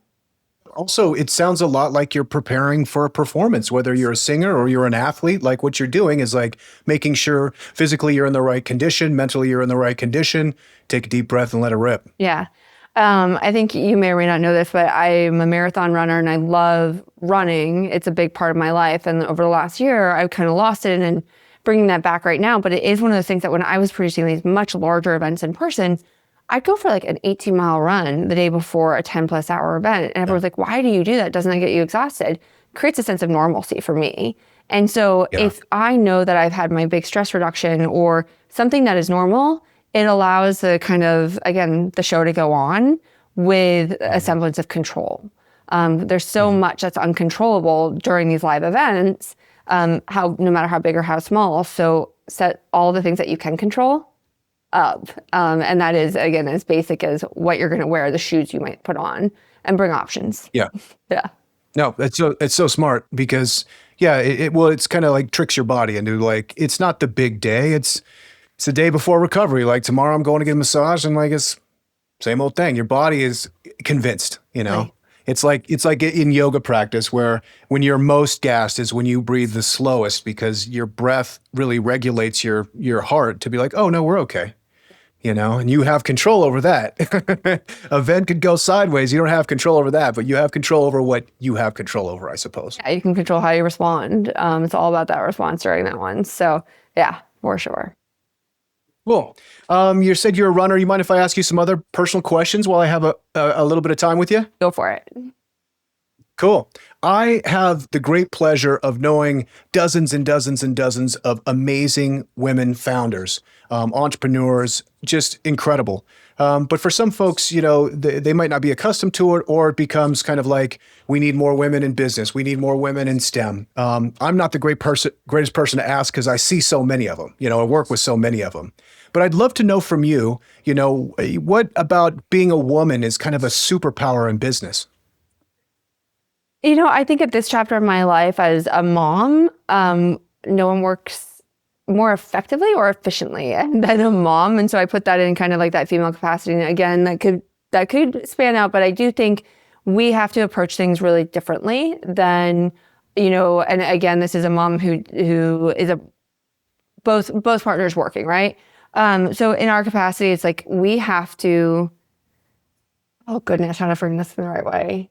Also, it sounds a lot like you're preparing for a performance, whether you're a singer or you're an athlete. Like what you're doing is like making sure physically you're in the right condition, mentally you're in the right condition. Take a deep breath and let it rip. Yeah. I think you may or may not know this, but I'm a marathon runner and I love running. It's a big part of my life. And over the last year, I've kind of lost it and bringing that back right now. But it is one of those things that when I was producing these much larger events in person, I'd go for like an 18-mile run the day before a 10+ hour event. And everyone's like, why do you do that? Doesn't that get you exhausted? It creates a sense of normalcy for me. And so if I know that I've had my big stress reduction or something that is normal, it allows the kind of, again, the show to go on with a semblance of control. There's so much that's uncontrollable during these live events, no matter how big or how small. So set all the things that you can control up. And that is, again, as basic as what you're going to wear, the shoes you might put on, and bring options. Yeah. Yeah. No, it's so smart because, it's kind of like tricks your body into like, it's not the big day. It's the day before recovery. Like tomorrow I'm going to get a massage and like it's same old thing. Your body is convinced, you know. Right. It's like in yoga practice where when you're most gassed is when you breathe the slowest because your breath really regulates your heart to be like, oh no, we're okay. You know, and you have control over that. Event could go sideways. You don't have control over that, but you have control over what you have control over, I suppose. Yeah, you can control how you respond. It's all about that response during that one. So yeah, for sure. Cool. You said you're a runner. You mind if I ask you some other personal questions while I have a little bit of time with you? Go for it. Cool. I have the great pleasure of knowing dozens and dozens and dozens of amazing women founders, entrepreneurs, just incredible. But for some folks, you know, they might not be accustomed to it, or it becomes kind of like, we need more women in business. We need more women in STEM. I'm not the greatest person to ask because I see so many of them, you know, I work with so many of them. But I'd love to know from you, you know, what about being a woman is kind of a superpower in business? You know, I think at this chapter of my life as a mom, no one works more effectively or efficiently than a mom. And so I put that in kind of like that female capacity. And again, that could span out, but I do think we have to approach things really differently than, you know, and again, this is a mom who is both partners working, right? So in our capacity, it's like we have to, oh goodness, how to frame this in the right way.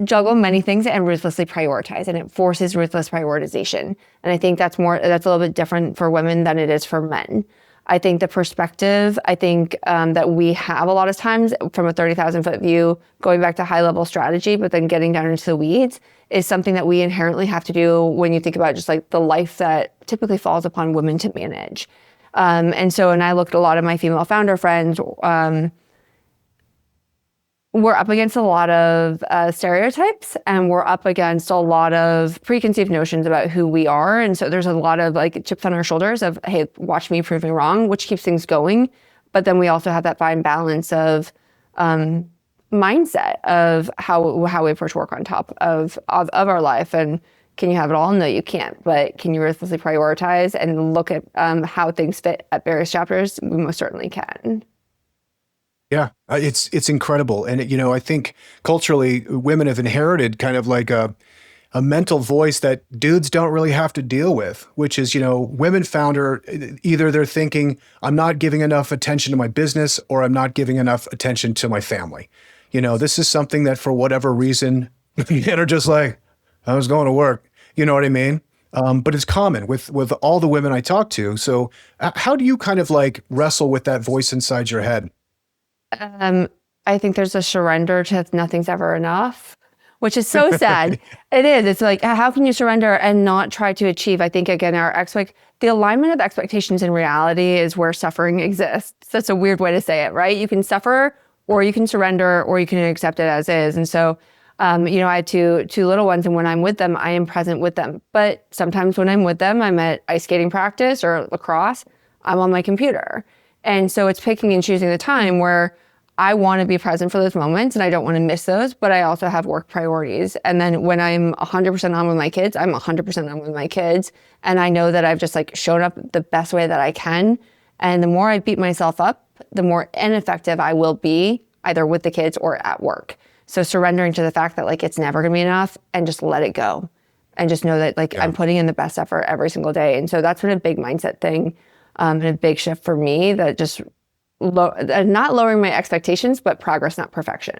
Juggle many things and ruthlessly prioritize, and it forces ruthless prioritization. And I think that's a little bit different for women than it is for men. I think the perspective, that we have a lot of times from a 30,000 foot view, going back to high level strategy, but then getting down into the weeds is something that we inherently have to do when you think about just like the life that typically falls upon women to manage. And so, I looked at a lot of my female founder friends, we're up against a lot of stereotypes, and we're up against a lot of preconceived notions about who we are. And so there's a lot of like chips on our shoulders of, hey, watch me prove me wrong, which keeps things going. But then we also have that fine balance of mindset of how we approach work on top of our life. And, Can you have it all? No, you can't. But can you ruthlessly prioritize and look at how things fit at various chapters? We most certainly can. Yeah, it's incredible. And, I think culturally, women have inherited kind of like a mental voice that dudes don't really have to deal with, which is, women founder, either they're thinking, I'm not giving enough attention to my business or I'm not giving enough attention to my family. This is something that for whatever reason, men are just like, I was going to work. You know what I mean? But it's common with all the women I talk to. So how do you kind of like wrestle with that voice inside your head? I think there's a surrender to nothing's ever enough, which is so sad. It is. It's like, how can you surrender and not try to achieve? I think, again, the alignment of expectations and reality is where suffering exists. That's a weird way to say it, right? You can suffer or you can surrender or you can accept it as is. And so, I had two little ones, and when I'm with them, I am present with them. But sometimes when I'm with them, I'm at ice skating practice or lacrosse, I'm on my computer. And so it's picking and choosing the time where I want to be present for those moments and I don't want to miss those, but I also have work priorities. And then when I'm 100% on with my kids, I'm 100% on with my kids. And I know that I've just like shown up the best way that I can. And the more I beat myself up, the more ineffective I will be either with the kids or at work. So surrendering to the fact that like it's never going to be enough and just let it go. And just know that like I'm putting in the best effort every single day. And so that's been a big mindset thing and a big shift for me, that just not lowering my expectations, but progress, not perfection.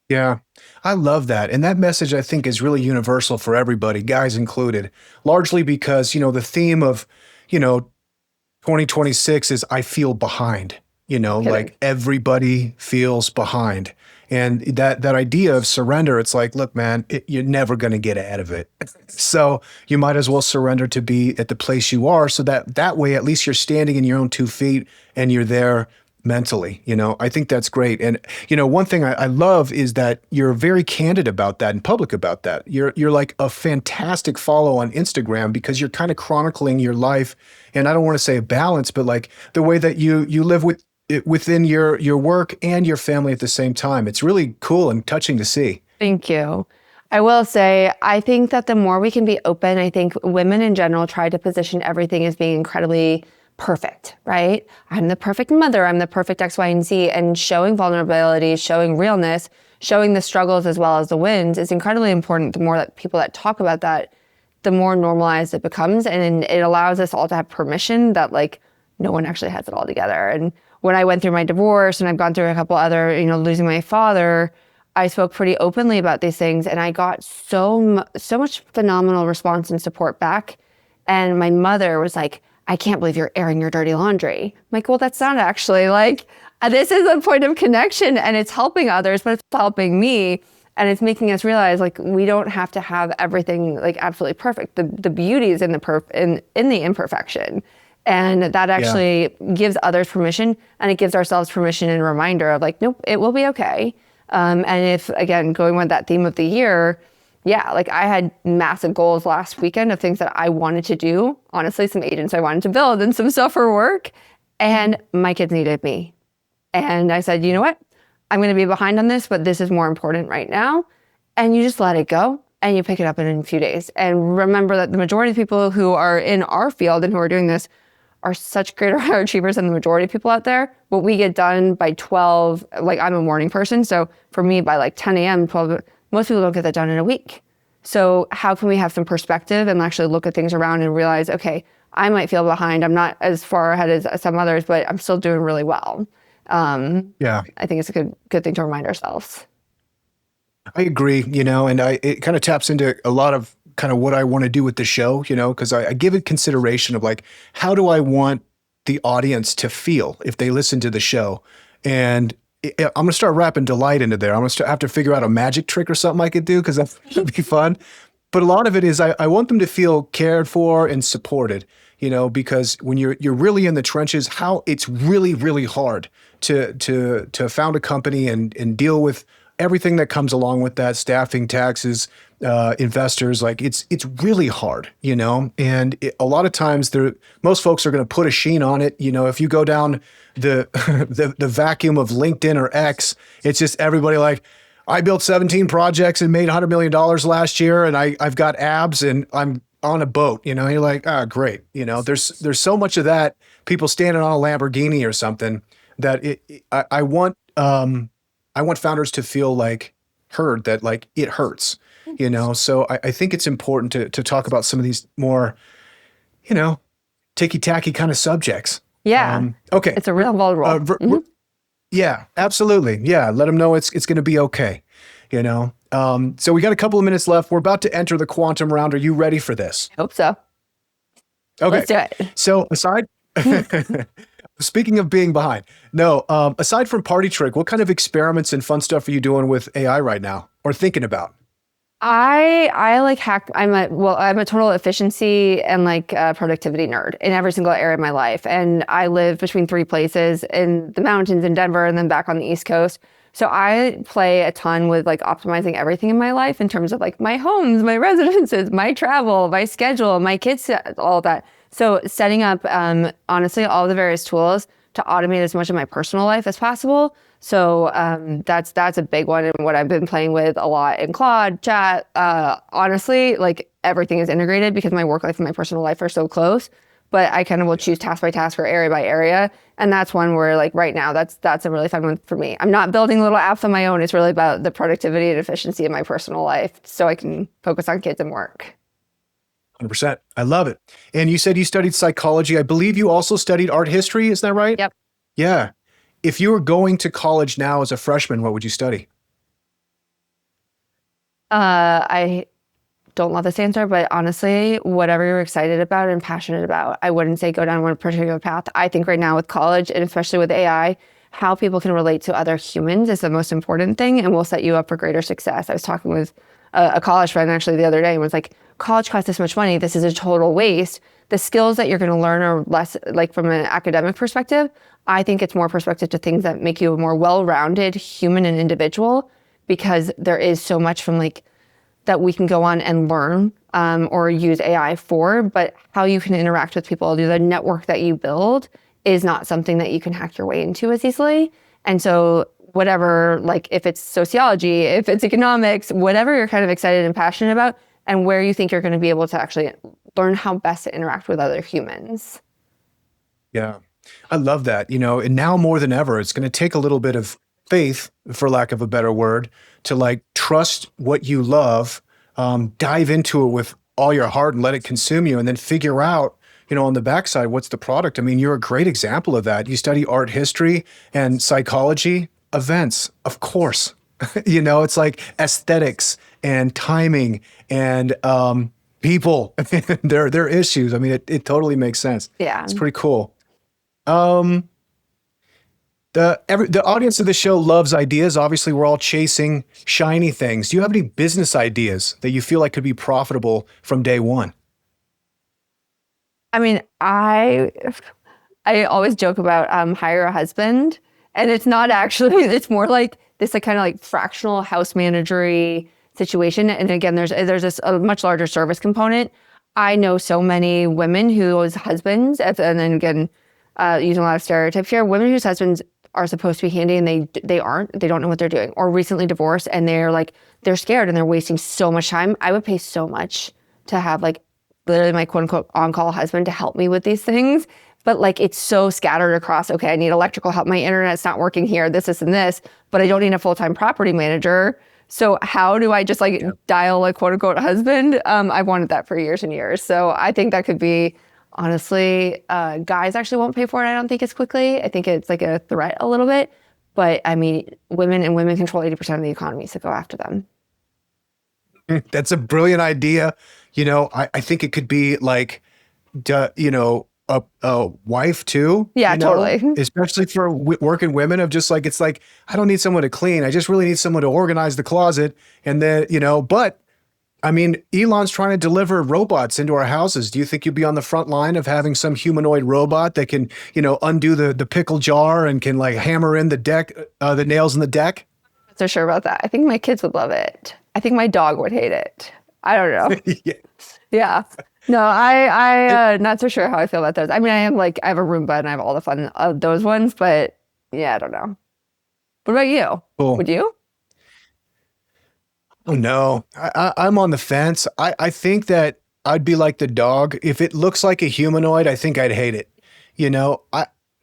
Yeah, I love that. And that message, I think, is really universal for everybody, guys included, largely because, the theme of, 2026 is I feel behind, like everybody feels behind. And that idea of surrender, it's like, look, man, you're never going to get out of it. So you might as well surrender to be at the place you are, so that way, at least you're standing in your own 2 feet and you're there mentally. I think that's great. And, one thing I love is that you're very candid about that and public about that. You're like a fantastic follow on Instagram because you're kind of chronicling your life. And I don't want to say a balance, but like the way that you live within your work and your family at the same time. It's really cool and touching to see. Thank you. I will say, I think that the more we can be open, I think women in general try to position everything as being incredibly perfect, right? I'm the perfect mother. I'm the perfect X, Y, and Z. And showing vulnerability, showing realness, showing the struggles as well as the wins is incredibly important. The more that people that talk about that, the more normalized it becomes. And it allows us all to have permission that like no one actually has it all together. And when I went through my divorce and I've gone through a couple other, losing my father, I spoke pretty openly about these things and I got so much phenomenal response and support back. And my mother was like, I can't believe you're airing your dirty laundry. I'm like, well, that's not actually like, this is a point of connection and it's helping others, but it's helping me. And it's making us realize like, we don't have to have everything like absolutely perfect. The beauty is in the imperfection. And that actually gives others permission, and it gives ourselves permission and a reminder of like, nope, it will be okay. And if, again, going with that theme of the year, like I had massive goals last weekend of things that I wanted to do. Honestly, some agents I wanted to build and some stuff for work. And my kids needed me. And I said, you know what? I'm going to be behind on this, but this is more important right now. And you just let it go. And you pick it up in a few days. And remember that the majority of people who are in our field and who are doing this are such greater higher achievers than the majority of people out there. What we get done by 12, like I'm a morning person. So for me, by like 10 a.m., 12, most people don't get that done in a week. So how can we have some perspective and actually look at things around and realize, okay, I might feel behind. I'm not as far ahead as some others, but I'm still doing really well. I think it's a good thing to remind ourselves. I agree, and it kind of taps into a lot of kind of what I want to do with the show, because I give it consideration of like, how do I want the audience to feel if they listen to the show? And I'm going to start wrapping delight into there. I'm going to have to figure out a magic trick or something I could do because that would be fun. But a lot of it is I want them to feel cared for and supported, because when you're really in the trenches, how it's really, really hard to found a company and deal with everything that comes along with that, staffing, taxes, investors, like it's really hard, and a lot of times most folks are going to put a sheen on it. If you go down the vacuum of LinkedIn or X, it's just everybody like, I built 17 projects and made $100 million last year, and I've got abs and I'm on a boat. You know, you're like, ah, great. You know, there's so much of that. People standing on a Lamborghini or something that I want founders to feel like heard, that like it hurts. You know, so I think it's important to talk about some of these more, you know, ticky tacky kind of subjects. Yeah. Okay. It's a real vulnerable. Yeah, absolutely. Yeah, let them know it's going to be okay. You know. So we got a couple of minutes left. We're about to enter the quantum round. Are you ready for this? I hope so. Okay. Let's do it. So aside, speaking of being behind, no. Aside from Partytrick, what kind of experiments and fun stuff are you doing with AI right now, or thinking about? I like hack. I'm a total efficiency and like productivity nerd in every single area of my life. And I live between three places, in the mountains in Denver and then back on the East Coast. So I play a ton with like optimizing everything in my life in terms of like my homes, my residences, my travel, my schedule, my kids, all of that. So setting up, honestly, all the various tools to automate as much of my personal life as possible. So that's a big one, and what I've been playing with a lot in Claude, Chat. Honestly, like everything is integrated because my work life and my personal life are so close. But I kind of will choose task by task or area by area, and that's one where like right now that's a really fun one for me. I'm not building little apps on my own. It's really about the productivity and efficiency of my personal life, so I can focus on kids and work. 100%. I love it. And you said you studied psychology. I believe you also studied art history. Is that right? Yep. Yeah. If you were going to college now as a freshman, what would you study? I don't love this answer, but honestly, whatever you're excited about and passionate about, I wouldn't say go down one particular path. I think right now with college, and especially with AI, how people can relate to other humans is the most important thing, and will set you up for greater success. I was talking with a college friend actually the other day and was like, college costs this much money. This is a total waste. The skills that you're going to learn are less, like from an academic perspective. I think it's more perspective to things that make you a more well-rounded human and individual, because there is so much from like that we can go on and learn or use AI for, but how you can interact with people, the network that you build is not something that you can hack your way into as easily. And so whatever, like if it's sociology, if it's economics, whatever you're kind of excited and passionate about, and where you think you're going to be able to actually learn how best to interact with other humans. Yeah, I love that. You know, and now more than ever, it's going to take a little bit of faith, for lack of a better word, to like trust what you love, dive into it with all your heart and let it consume you, and then figure out, you know, on the backside, what's the product. I mean, you're a great example of that. You study art history and psychology, events, of course. You know, it's like aesthetics and timing and people, their issues. I mean, it totally makes sense. Yeah. It's pretty cool. The audience of the show loves ideas. Obviously, we're all chasing shiny things. Do you have any business ideas that you feel like could be profitable from day one? I mean, I always joke about hire a husband, and it's not actually, it's more like this like kind of like fractional house managery situation. And again, there's this a much larger service component. I know so many women whose husbands, and then again, using a lot of stereotypes here, women whose husbands are supposed to be handy and they aren't, they don't know what they're doing, or recently divorced and they're scared and they're wasting so much time. I would pay so much to have like literally my quote unquote on-call husband to help me with these things. But like, it's so scattered across, okay, I need electrical help. My internet's not working here, this, and this, but I don't need a full-time property manager. So how do I just like dial a quote unquote husband? I've wanted that for years and years. So I think that could be, honestly, guys actually won't pay for it, I don't think, as quickly. I think it's like a threat a little bit. But I mean, women control 80% of the economy, so go after them. That's a brilliant idea. You know, I think it could be like, you know, a wife too. Yeah, you know? totally. Especially for working women, of just like, it's like, I don't need someone to clean. I just really need someone to organize the closet. And then, you know, but I mean, Elon's trying to deliver robots into our houses. Do you think you'd be on the front line of having some humanoid robot that can, you know, undo the pickle jar and can like hammer in the nails in the deck? I'm not so sure about that. I think my kids would love it. I think my dog would hate it. I don't know. Yeah. No, I not so sure how I feel about those. I mean, I have a Roomba and I have all the fun of those ones, but yeah, I don't know. What about you? Cool. Would you? Oh no, I'm on the fence. I think that I'd be like the dog. If it looks like a humanoid, I think I'd hate it. You know,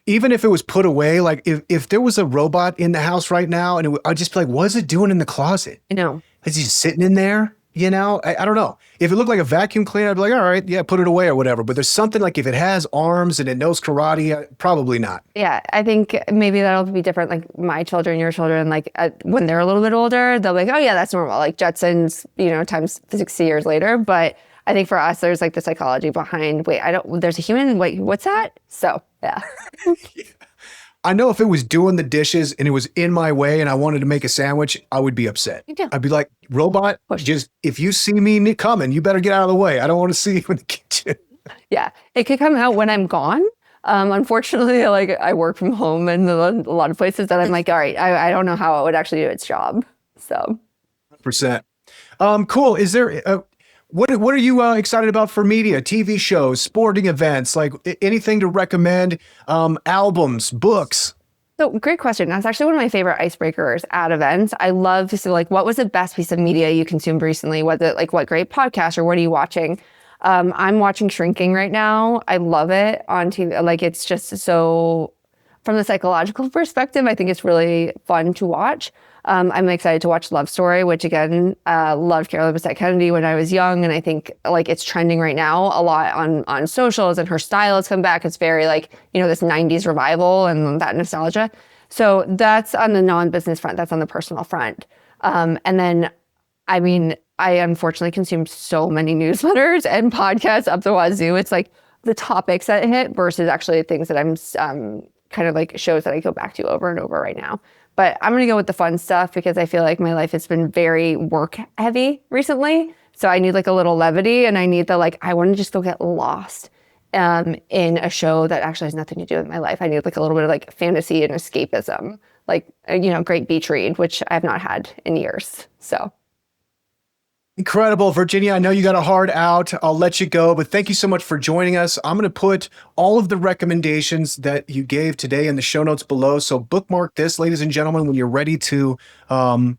even if it was put away, like if there was a robot in the house right now, and I'd just be like, what's it doing in the closet? You know, Is he sitting in there? You know, I don't know. If it looked like a vacuum cleaner, I'd be like, all right, yeah, put it away or whatever. But there's something like if it has arms and it knows karate, probably not. yeah, I think maybe that'll be different. Like my children, your children, like when they're a little bit older, they'll be like, oh yeah, that's normal. Like Jetsons, times 60 years later. But I think for us, there's like the psychology behind, wait, there's a human, wait, what's that? So yeah. I know if it was doing the dishes and it was in my way and I wanted to make a sandwich, I would be upset. Me too. I'd be like, robot, just if you see me coming, you better get out of the way. I don't want to see you in the kitchen. Yeah, it could come out when I'm gone. Unfortunately, like I work from home in a lot of places that I'm like, all right, I don't know how it would actually do its job. So 100%. Cool. Is there, what are you excited about for media, TV shows, sporting events, like anything to recommend, albums, books? So great question. That's actually one of my favorite icebreakers at events. I love to see like, what was the best piece of media you consumed recently? Was it like what great podcast or what are you watching? I'm watching Shrinking right now. I love it on TV. Like it's just so, from the psychological perspective, I think it's really fun to watch. I'm excited to watch Love Story, which again, loved Carol Bessette Kennedy when I was young. And I think like it's trending right now a lot on socials and her style has come back. It's very like, this 90s revival and that nostalgia. So that's on the non-business front. That's on the personal front. And then, I mean, I unfortunately consume so many newsletters and podcasts up the wazoo. It's like the topics that hit versus actually things that I'm kind of like shows that I go back to over and over right now. But I'm going to go with the fun stuff because I feel like my life has been very work heavy recently. So I need like a little levity and I need the I want to just go get lost in a show that actually has nothing to do with my life. I need like a little bit of like fantasy and escapism, like, great beach read, which I've not had in years. So. Incredible. Virginia, I know you got a hard out. I'll let you go, but thank you so much for joining us. I'm going to put all of the recommendations that you gave today in the show notes below. So bookmark this, ladies and gentlemen, when you're ready to plan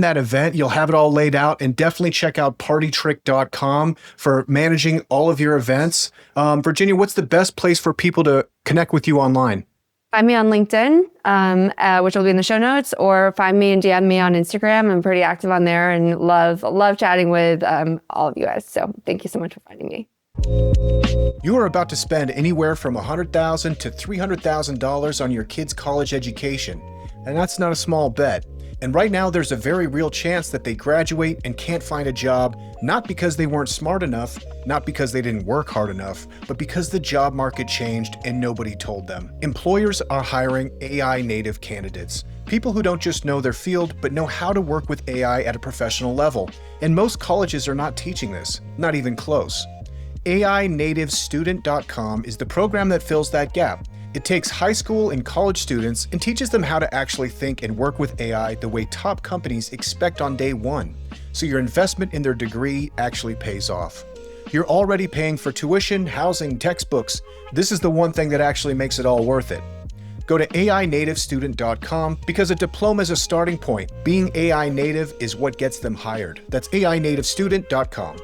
that event. You'll have it all laid out, and definitely check out partytrick.com for managing all of your events. Virginia, what's the best place for people to connect with you online? Find me on LinkedIn, which will be in the show notes, or find me and DM me on Instagram. I'm pretty active on there and love chatting with all of you guys. So thank you so much for finding me. You are about to spend anywhere from $100,000 to $300,000 on your kid's college education, and that's not a small bet. And right now, there's a very real chance that they graduate and can't find a job, not because they weren't smart enough, not because they didn't work hard enough, but because the job market changed and nobody told them. Employers are hiring AI native candidates, people who don't just know their field, but know how to work with AI at a professional level. And most colleges are not teaching this, not even close. AInativestudent.com is the program that fills that gap. It takes high school and college students and teaches them how to actually think and work with AI the way top companies expect on day one, so your investment in their degree actually pays off. You're already paying for tuition, housing, textbooks. This is the one thing that actually makes it all worth it. Go to AInativestudent.com because a diploma is a starting point. Being AI native is what gets them hired. That's AInativestudent.com.